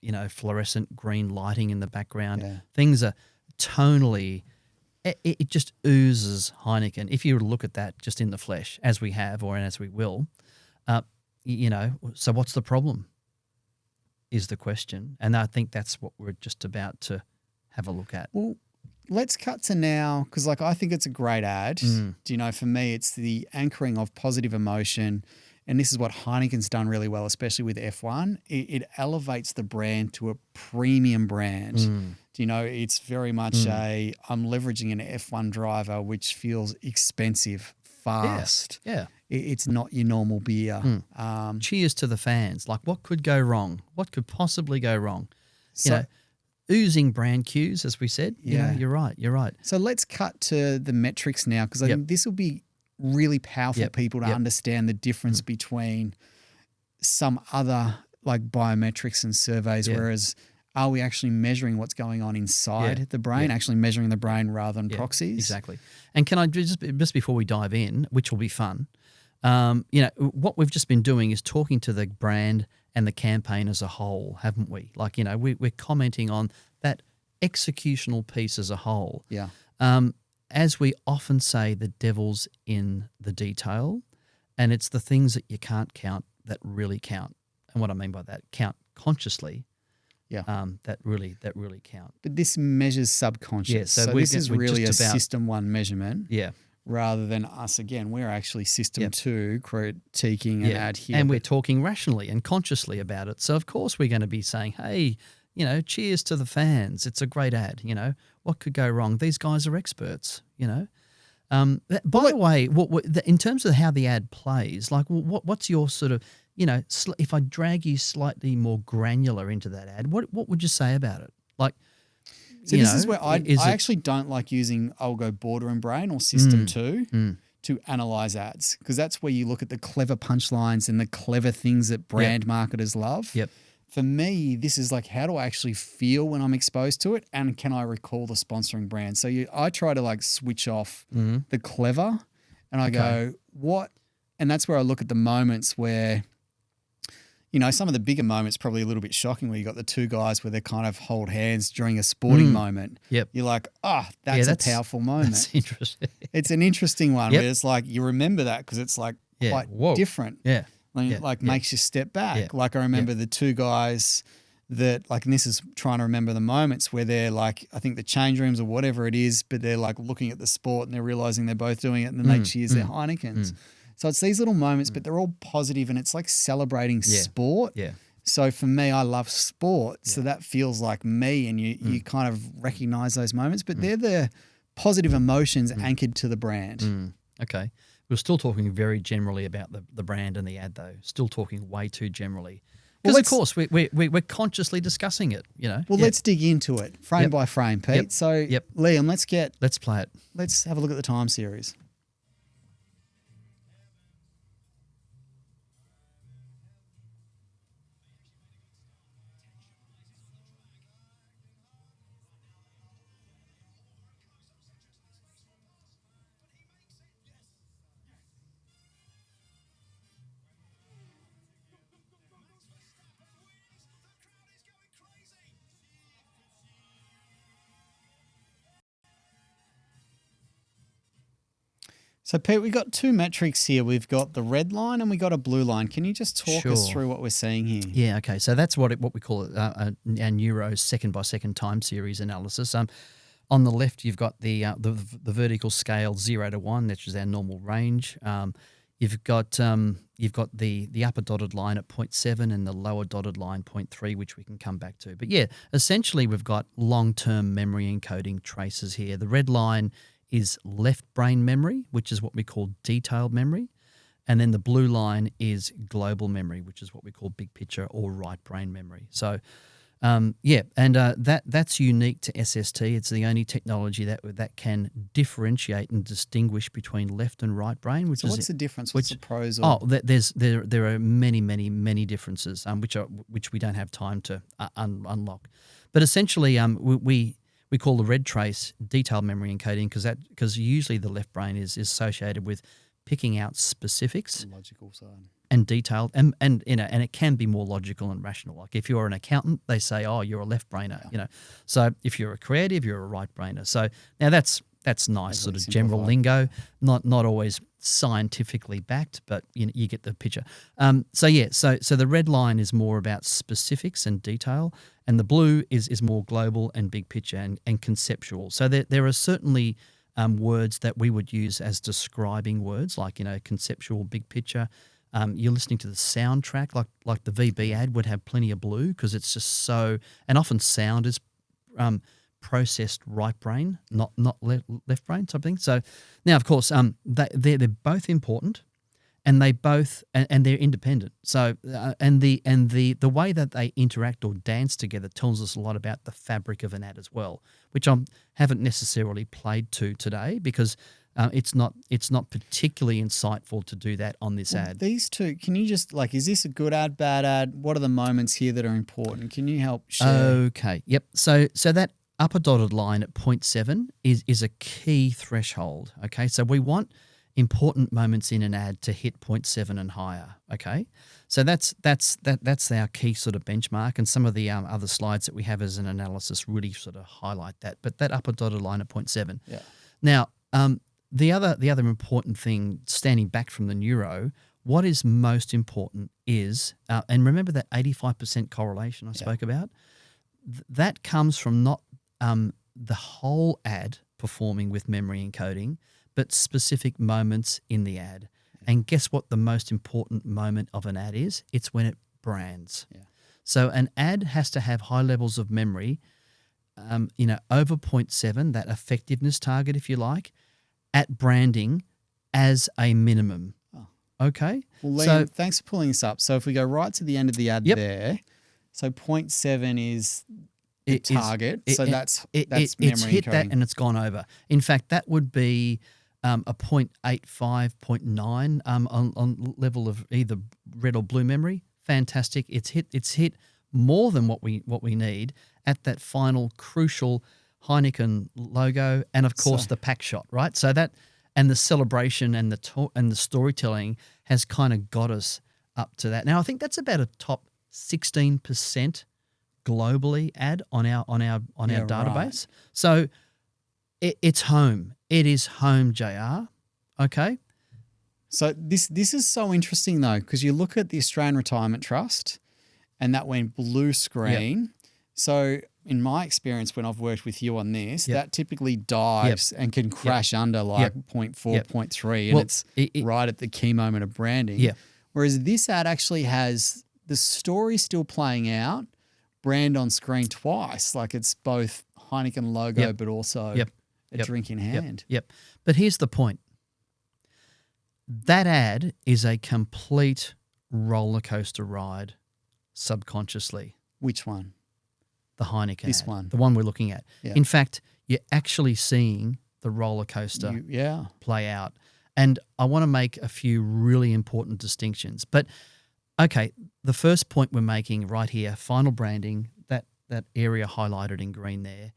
you know, fluorescent green lighting in the background. Things are tonally, it just oozes Heineken. If you were to look at that just in the flesh, as we have or as we will, you know, so what's the problem is the question. And I think that's what we're just about to have a look at. Well, let's cut to now because, like, I think it's a great ad. Do you know, for me, it's the anchoring of positive emotion. And this is what Heineken's done really well, especially with F1. It elevates the brand to a premium brand. Do you know, it's very much I'm leveraging an F1 driver, which feels expensive, fast. It's not your normal beer. Cheers to the fans. Like, what could go wrong? What could possibly go wrong? You know, oozing brand cues, as we said. You know, you're right. So let's cut to the metrics now because I think this will be really powerful people to understand the difference between some other like biometrics and surveys, whereas are we actually measuring what's going on inside the brain, actually measuring the brain rather than proxies? Exactly. And can I just before we dive in, which will be fun, you know, what we've just been doing is talking to the brand and the campaign as a whole, haven't we? Like, you know, we're commenting on that executional piece as a whole. As we often say, the devil's in the detail, and it's the things that you can't count that really count. And what I mean by that, count consciously, that really count. But this measures subconscious. So this is really a system one measurement. Rather than us, again, we're actually system two critiquing an ad here. And we're talking rationally and consciously about it. So, of course, we're going to be saying, hey, you know, cheers to the fans. It's a great ad, you know. What could go wrong? These guys are experts, you know. By the way, in terms of how the ad plays, like what's your sort of, you know, if I drag you slightly more granular into that ad, what would you say about it? Like, so this is where I actually don't like using, I'll go border and brain or system two to analyze ads because that's where you look at the clever punchlines and the clever things that brand marketers love. For me, this is like, how do I actually feel when I'm exposed to it? And can I recall the sponsoring brand? So I try to like switch off the clever and I go, what? And that's where I look at the moments where, you know, some of the bigger moments, probably a little bit shocking where you got the two guys where they kind of hold hands during a sporting moment. You're like, that's a powerful moment. That's interesting. It's an interesting one where it's like, you remember that because it's like quite different. Makes you step back. Like I remember the two guys that like, and this is trying to remember the moments where they're like, I think the change rooms or whatever it is, but they're like looking at the sport and they're realizing they're both doing it and then they cheers their Heinekens. So it's these little moments, but they're all positive and it's like celebrating sport. So for me, I love sport. So that feels like me and you kind of recognize those moments, but they're the positive emotions anchored to the brand. Okay. We're still talking very generally about the brand and the ad, though. Still talking way too generally. Because, of course, we're consciously discussing it, you know. Well, let's dig into it, frame by frame, Pete. So, Liam, let's play it. Let's have a look at the time series. So, Pete, we've got two metrics here. We've got the red line and we got a blue line. Can you just talk us through what we're seeing here? Yeah, okay. So that's what we call our neuro second-by-second time series analysis. On the left, you've got the vertical scale 0 to 1, which is our normal range. You've got the upper dotted line at 0.7 and the lower dotted line 0.3, which we can come back to. But yeah, essentially we've got long-term memory encoding traces here. The red line is left brain memory, which is what we call detailed memory. And then the blue line is global memory, which is what we call big picture or right brain memory. So, that's unique to SST. It's the only technology that can differentiate and distinguish between left and right brain. What's the difference? What's the pros? There are many differences, which we don't have time to unlock. But essentially, we call the red trace detailed memory encoding because usually the left brain is associated with picking out specifics, the logical side, and detailed, and it can be more logical and rational. Like if you're an accountant, they say, "Oh, you're a left brainer," So if you're a creative, you're a right brainer. So now that's nice, sort of general lingo, not always scientifically backed, but you get the picture. So the red line is more about specifics and detail, and the blue is more global and big picture and conceptual. So there are certainly words that we would use as describing words, like conceptual, big picture. You're listening to the soundtrack, like the VB ad would have plenty of blue because it's just so, and often sound is processed right brain, not left brain type thing. So now, of course, they're both important, and they both and they're independent. So and the way that they interact or dance together tells us a lot about the fabric of an ad as well, which I haven't necessarily played to today because it's not particularly insightful to do that on this ad. These two, can you just is this a good ad, bad ad? What are the moments here that are important? Can you help share? Okay, yep. So that upper dotted line at 0.7 is a key threshold. Okay, so we want important moments in an ad to hit 0.7 and higher. Okay, so that's our key sort of benchmark, and some of the other slides that we have as an analysis really sort of highlight that. But that upper dotted line at 0.7. Yeah. Now, the other important thing, standing back from the neuro, what is most important is, and remember that 85% correlation I spoke about. That comes from not the whole ad performing with memory encoding, but specific moments in the ad. And guess what the most important moment of an ad is? It's when it brands. Yeah. So an ad has to have high levels of memory, over 0.7, that effectiveness target, if you like, at branding as a minimum. Oh. Okay? Well, Liam, thanks for pulling this up. So if we go right to the end of the ad there, so 0.7 is the target. That's memory it's hit encoding. that and it's gone over. In fact, that would be a 0.85, 0.9 on level of either red or blue memory. Fantastic. It's hit more than what we need at that final crucial Heineken logo, and of course the pack shot, right? So that, and the celebration and the storytelling has kind of got us up to that. Now I think that's about a top 16% globally ad on our database. Right. So it's home. It is home, JR. Okay. So this is so interesting though, because you look at the Australian Retirement Trust, and that went blue screen. Yep. So in my experience, when I've worked with you on this, that typically dives and can crash under 0.4, 0.3, and it's right at the key moment of branding. Yeah. Whereas this ad actually has the story still playing out, brand on screen twice, like it's both Heineken logo but also a drink in hand. Yep. But here's the point. That ad is a complete roller coaster ride subconsciously. Which one? The Heineken This ad, one. the one we're looking at. Yeah. In fact, you're actually seeing the roller coaster play out. And I want to make a few really important distinctions. But, okay, the first point we're making right here, final branding, that area highlighted in green there,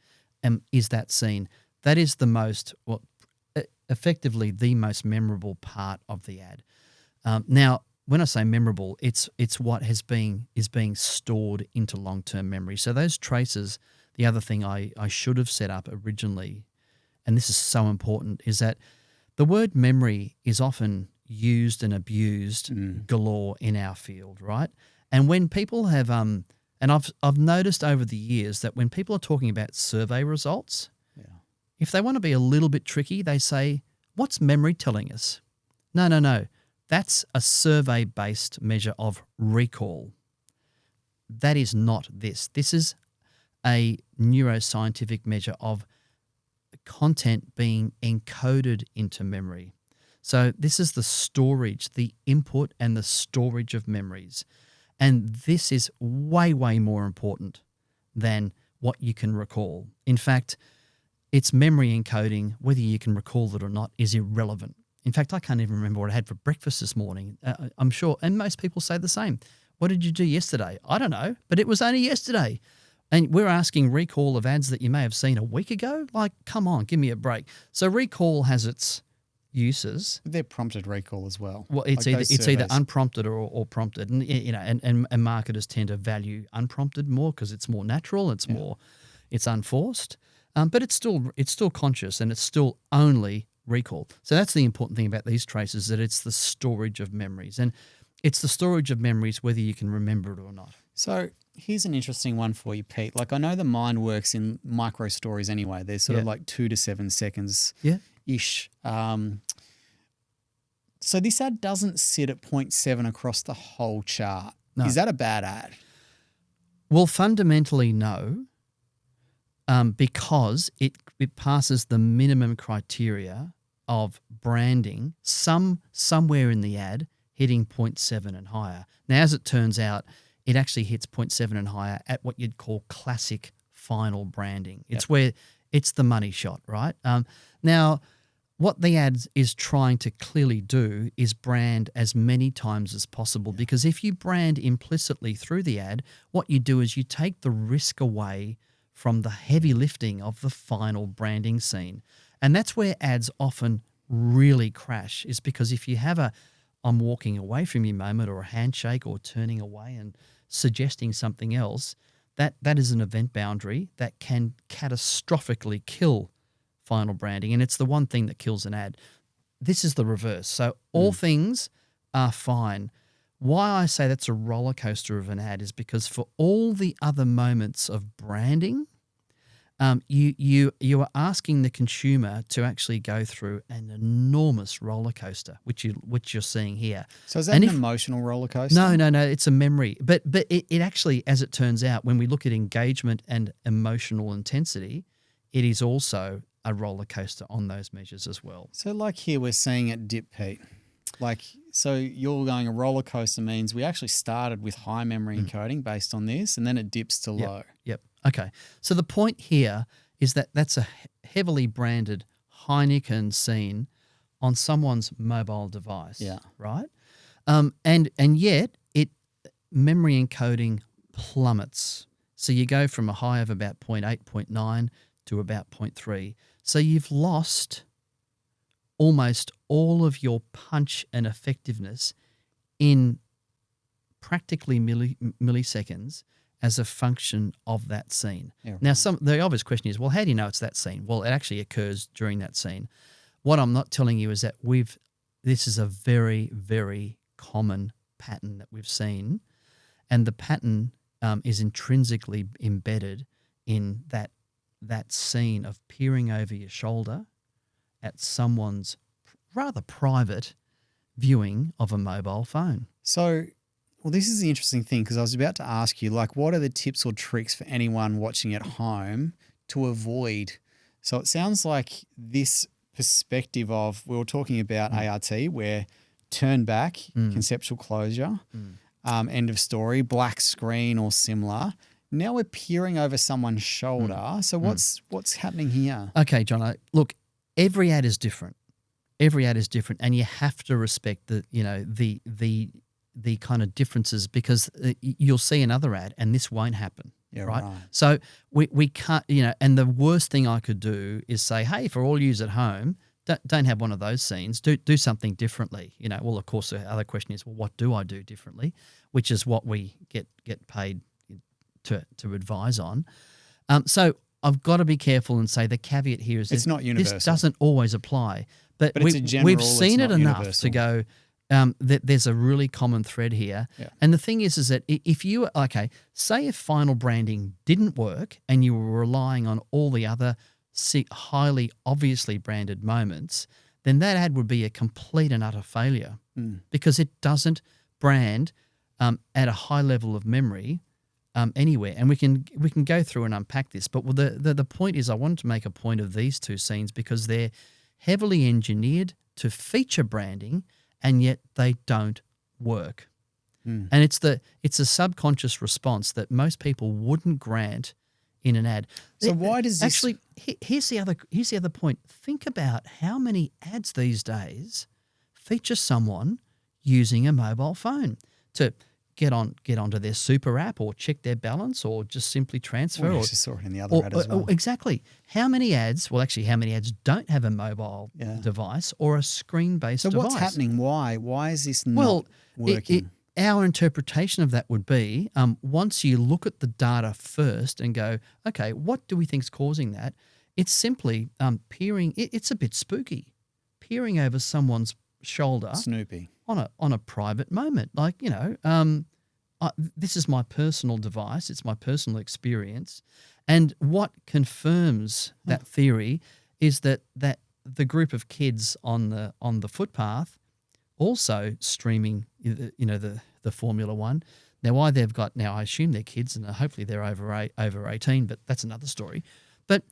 is that scene. That is the most, effectively the most memorable part of the ad. Now, when I say memorable, it's what is being stored into long-term memory. So those traces, the other thing I should have set up originally, and this is so important, is that The word memory is often used and abused galore in our field, right? And when people have and I've noticed over the years that when people are talking about survey results, if they want to be a little bit tricky, they say, "What's memory telling us?" No. That's a survey-based measure of recall. That is not this. This is a neuroscientific measure of content being encoded into memory. So this is the storage, the input and the storage of memories. And this is way, way more important than what you can recall. In fact, it's memory encoding, whether you can recall it or not, is irrelevant. In fact, I can't even remember what I had for breakfast this morning. I'm sure, and most people say the same. What did you do yesterday? I don't know, but it was only yesterday. And we're asking recall of ads that you may have seen a week ago? Like, come on, give me a break. So recall has its uses. They're prompted recall as well. Well, it's either unprompted or prompted, and and marketers tend to value unprompted more because it's more natural, it's unforced, but it's still conscious and it's still only recall. So that's the important thing about these traces, that it's the storage of memories, and it's the storage of memories whether you can remember it or not. So here's an interesting one for you, Pete. Like, I know the mind works in micro stories anyway. They're sort of like 2 to 7 seconds ish. So this ad doesn't sit at 0.7 across the whole chart. No. Is that a bad ad? Well, fundamentally, no, because it passes the minimum criteria of branding somewhere in the ad hitting 0.7 and higher. Now, as it turns out, it actually hits 0.7 and higher at what you'd call classic final branding. It's where it's the money shot, right? Now, what the ad is trying to clearly do is brand as many times as possible, because if you brand implicitly through the ad, what you do is you take the risk away from the heavy lifting of the final branding scene. And that's where ads often really crash, is because if you have a "I'm walking away from you" moment, or a handshake, or turning away and suggesting something else, that is an event boundary that can catastrophically kill final branding. And it's the one thing that kills an ad. This is the reverse. So all things are fine. Why I say that's a roller coaster of an ad is because for all the other moments of branding, you are asking the consumer to actually go through an enormous roller coaster, which you're seeing here. So is that an emotional roller coaster? No, it's a memory. But it actually, as it turns out, when we look at engagement and emotional intensity, it is also a roller coaster on those measures as well. So like here we're seeing it dip, Pete. Like, so you're going, a roller coaster means we actually started with high memory encoding based on this, and then it dips to low. Yep. Okay. So the point here is that that's a heavily branded Heineken scene on someone's mobile device. Yeah. Right. And yet memory encoding plummets. So you go from a high of about 0.8, 0.9 to about 0.3. So you've lost almost all of your punch and effectiveness in practically milliseconds as a function of that scene. Yeah, right. Now, the obvious question is, well, how do you know it's that scene? Well, it actually occurs during that scene. What I'm not telling you is that this is a very, very common pattern that we've seen, and the pattern is intrinsically embedded in that scene of peering over your shoulder at someone's rather private viewing of a mobile phone. So, well, this is the interesting thing, because I was about to ask you, like, what are the tips or tricks for anyone watching at home to avoid? So it sounds like this perspective of, we were talking about ART, where turn back, conceptual closure, end of story, black screen or similar. Now we're peering over someone's shoulder. So what's happening here? Okay, John, look, every ad is different. Every ad is different, and you have to respect the kind of differences, because you'll see another ad and this won't happen. Yeah, right. So we can't, and the worst thing I could do is say, hey, for all yous at home, don't have one of those scenes. Do something differently. Well, of course, the other question is, well, what do I do differently? Which is what we get paid to advise on. So I've got to be careful and say the caveat here is It's that not universal. This doesn't always apply, but it's a general, we've it's seen it not enough universal. to go. That there's a really common thread here, Yeah. and the thing is that if you say if final branding didn't work and you were relying on all the other highly obviously branded moments, then that ad would be a complete and utter failure because it doesn't brand at a high level of memory anywhere. And we can go through and unpack this. But the point is, I wanted to make a point of these two scenes because they're heavily engineered to feature branding, and yet they don't work. And it's a subconscious response that most people wouldn't grant in an ad. So why does this... Actually, here's the other point. Think about how many ads these days feature someone using a mobile phone to get onto their super app or check their balance or just simply transfer. We just saw it in the other ad as well. Exactly. How many ads don't have a mobile device or a screen-based device? So what's happening? Why is this not working? Our interpretation of that would be once you look at the data first and go, okay, what do we think is causing that? It's simply peering. It's a bit spooky, peering over someone's shoulder, Snoopy, on a private moment. Like, this is my personal device. It's my personal experience. And what confirms that theory is that the group of kids on the footpath also streaming, the Formula One. Now, why they've got, I assume they're kids and hopefully they're over 18, but that's another story. But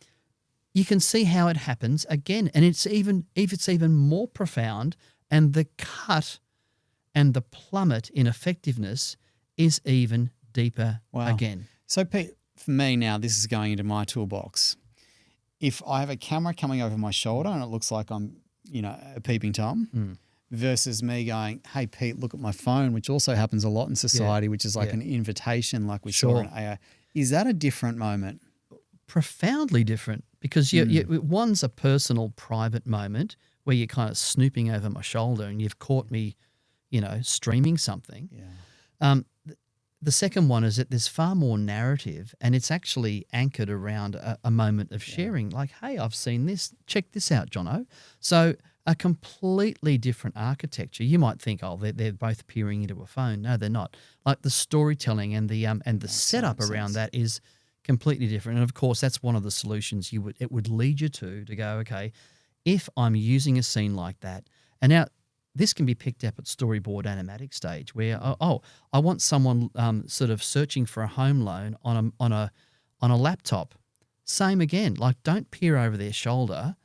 you can see how it happens again. And it's even more profound, and the cut and the plummet in effectiveness is even deeper again. So, Pete, for me now, this is going into my toolbox. If I have a camera coming over my shoulder and it looks like I'm, a peeping Tom, versus me going, hey, Pete, look at my phone, which also happens a lot in society, which is like an invitation like we saw in AI. Is that a different moment? Profoundly different, because one's a personal, private moment where you're kind of snooping over my shoulder and you've caught me, streaming something. Yeah. The second one is that there's far more narrative, and it's actually anchored around a moment of sharing. Like, hey, I've seen this. Check this out, Jono. So a completely different architecture. You might think, they're both peering into a phone. No, they're not. Like the storytelling and the setup around that is completely different. And of course, that's one of the solutions it would lead you to go, okay, if I'm using a scene like that, and now this can be picked up at storyboard animatic stage where, I want someone sort of searching for a home loan on a laptop. Same again, like don't peer over their shoulder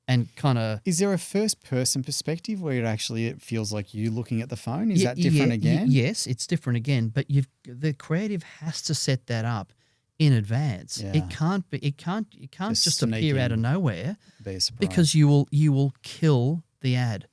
and kind of... Is there a first-person perspective where it feels like you looking at the phone? Is that different again? Yes, it's different again, but the creative has to set that up in advance. Yeah. It can't just appear out of nowhere, be a surprise. because you will kill the ad.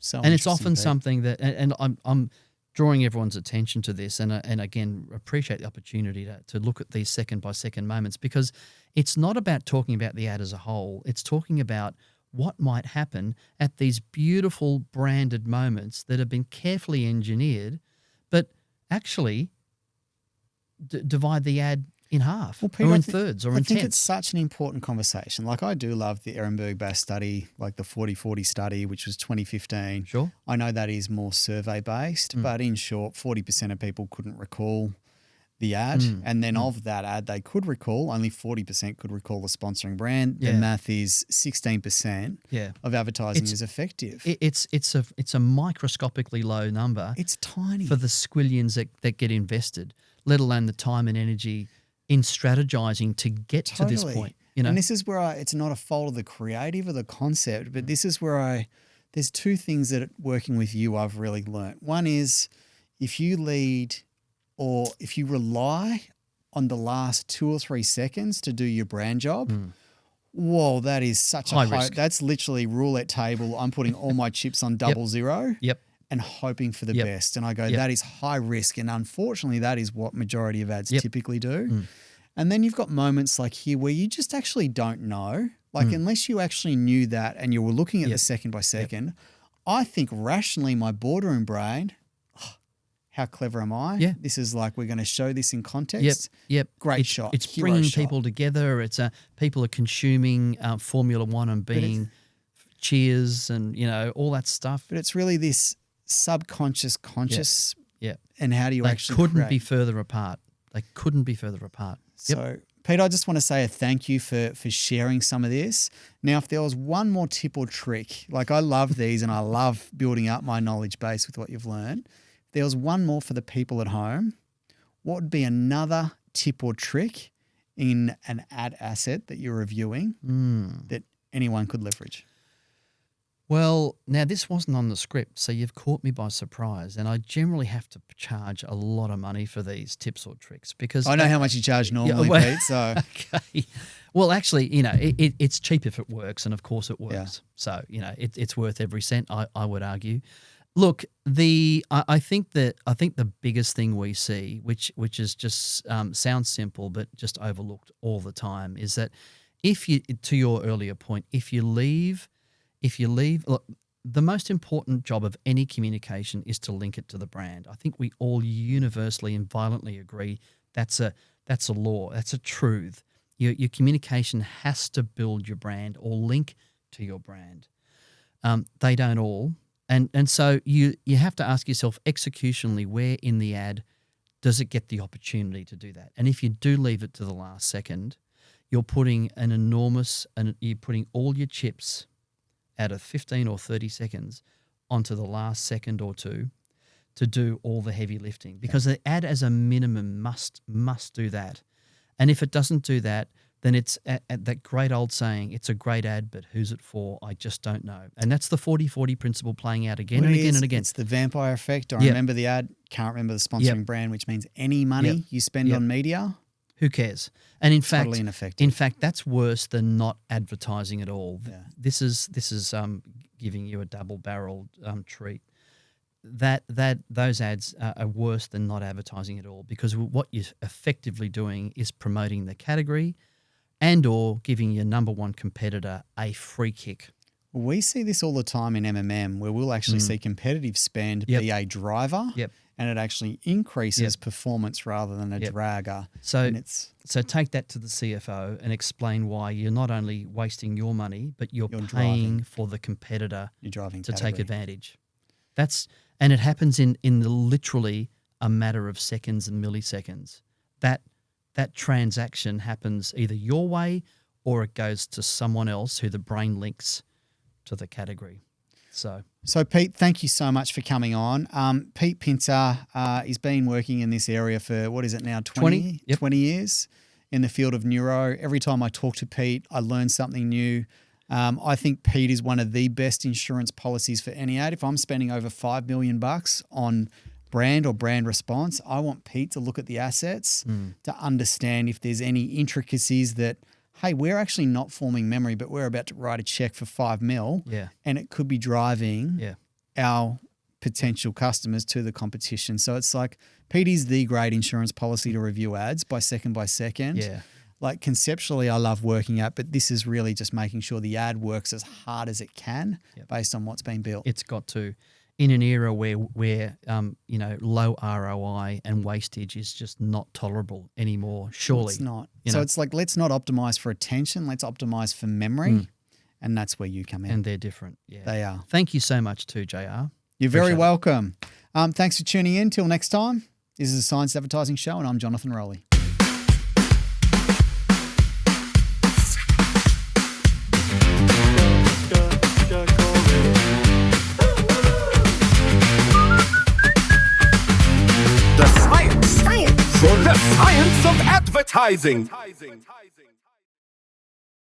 So and it's often Pete. something that, and I'm drawing everyone's attention to this, and again appreciate the opportunity to look at these second by second moments, because it's not about talking about the ad as a whole. It's talking about what might happen at these beautiful branded moments that have been carefully engineered, but actually divide the ad in half, Peter, or in thirds, or in I think tenths. it's such an important conversation. Like, I do love the Ehrenberg-Bass study, like the 40-40 study, which was 2015. Sure. I know that is more survey-based, but in short, 40% of people couldn't recall the ad. And then of that ad they could recall, only 40% could recall the sponsoring brand. The math is 16% of advertising is effective. It's a microscopically low number. It's tiny. For the squillions that get invested, let alone the time and energy in strategizing to get to this point. And this is where it's not a fault of the creative or the concept, but this is where there's two things that working with you I've really learnt. One is if you lead or if you rely on the last 2 or 3 seconds to do your brand job, whoa, that is such High a high risk. That's literally roulette table. I'm putting all my chips on 00. Yep. And hoping for the best. And I go, that is high risk. And unfortunately, that is what majority of ads typically do. And then you've got moments like here where you just actually don't know. Like, unless you actually knew that and you were looking at the second by second, I think rationally my boardroom brain, how clever am I? Yeah. This is like, we're going to show this in context. Yep. Great shot. It's Hero bringing shot. people together. It's people are consuming Formula One and being cheers and, all that stuff. But it's really this subconscious, conscious, Yeah. and how do you They actually couldn't create? be further apart. They couldn't be further apart. Yep. So, Pete, I just want to say a thank you for sharing some of this. Now, if there was one more tip or trick, like I love these and I love building up my knowledge base with what you've learned. If there was one more for the people at home, what would be another tip or trick in an ad asset that you're reviewing that anyone could leverage? Well, now this wasn't on the script, so you've caught me by surprise. And I generally have to charge a lot of money for these tips or tricks because I know how much you charge normally, Pete. So okay. Well, actually, it's cheap if it works, and of course it works. Yeah. So it's worth every cent. I would argue. Look, I think the biggest thing we see, which is just sounds simple but just overlooked all the time, is that if you, to your earlier point, if you leave, look, the most important job of any communication is to link it to the brand. I think we all universally and violently agree that's a law, that's a truth. Your communication has to build your brand or link to your brand. They don't all. And so you have to ask yourself executionally, where in the ad does it get the opportunity to do that? And if you do leave it to the last second, you're putting you're putting all your chips out of 15 or 30 seconds onto the last second or two to do all the heavy lifting, because the ad as a minimum must do that. And if it doesn't do that, then it's at that great old saying, it's a great ad, but who's it for? I just don't know. And that's the 40-40 principle playing out again and again and again. It's the vampire effect. I remember the ad, can't remember the sponsoring brand, which means any money you spend on media, who cares? And in fact, totally ineffective. in fact, that's worse than not advertising at all. Yeah. This is giving you a double-barreled treat. Those ads are worse than not advertising at all, because what you're effectively doing is promoting the category and or giving your number one competitor a free kick. We see this all the time in MMM, where we'll actually see competitive spend be a driver, and it actually increases performance rather than a dragger. So take that to the CFO and explain why you're not only wasting your money, but you're paying driving. for the competitor to take category. advantage. And it happens in literally a matter of seconds and milliseconds. That transaction happens either your way or it goes to someone else who the brain links to the category. So Pete, thank you so much for coming on. Pete Pynta, he's been working in this area for, what is it now, 20 years in the field of neuro. Every time I talk to Pete, I learn something new. I think Pete is one of the best insurance policies for any ad. If I'm spending over $5 million on brand or brand response, I want Pete to look at the assets to understand if there's any intricacies that, hey, we're actually not forming memory, but we're about to write a check for $5 million, and it could be driving our potential customers to the competition. So it's like, Pete is the great insurance policy to review ads by second. yeah. Like conceptually, I love working at, but this is really just making sure the ad works as hard as it can based on what's been built. It's got to. In an era where low ROI and wastage is just not tolerable anymore, surely. It's not. So it's like, let's not optimize for attention. Let's optimize for memory. And that's where you come in. And they're different. Yeah. They are. Thank you so much too, JR. You're very welcome. Thanks for tuning in. Till next time, this is a Science Advertising Show, and I'm Jonathan Rowley. The science of advertising.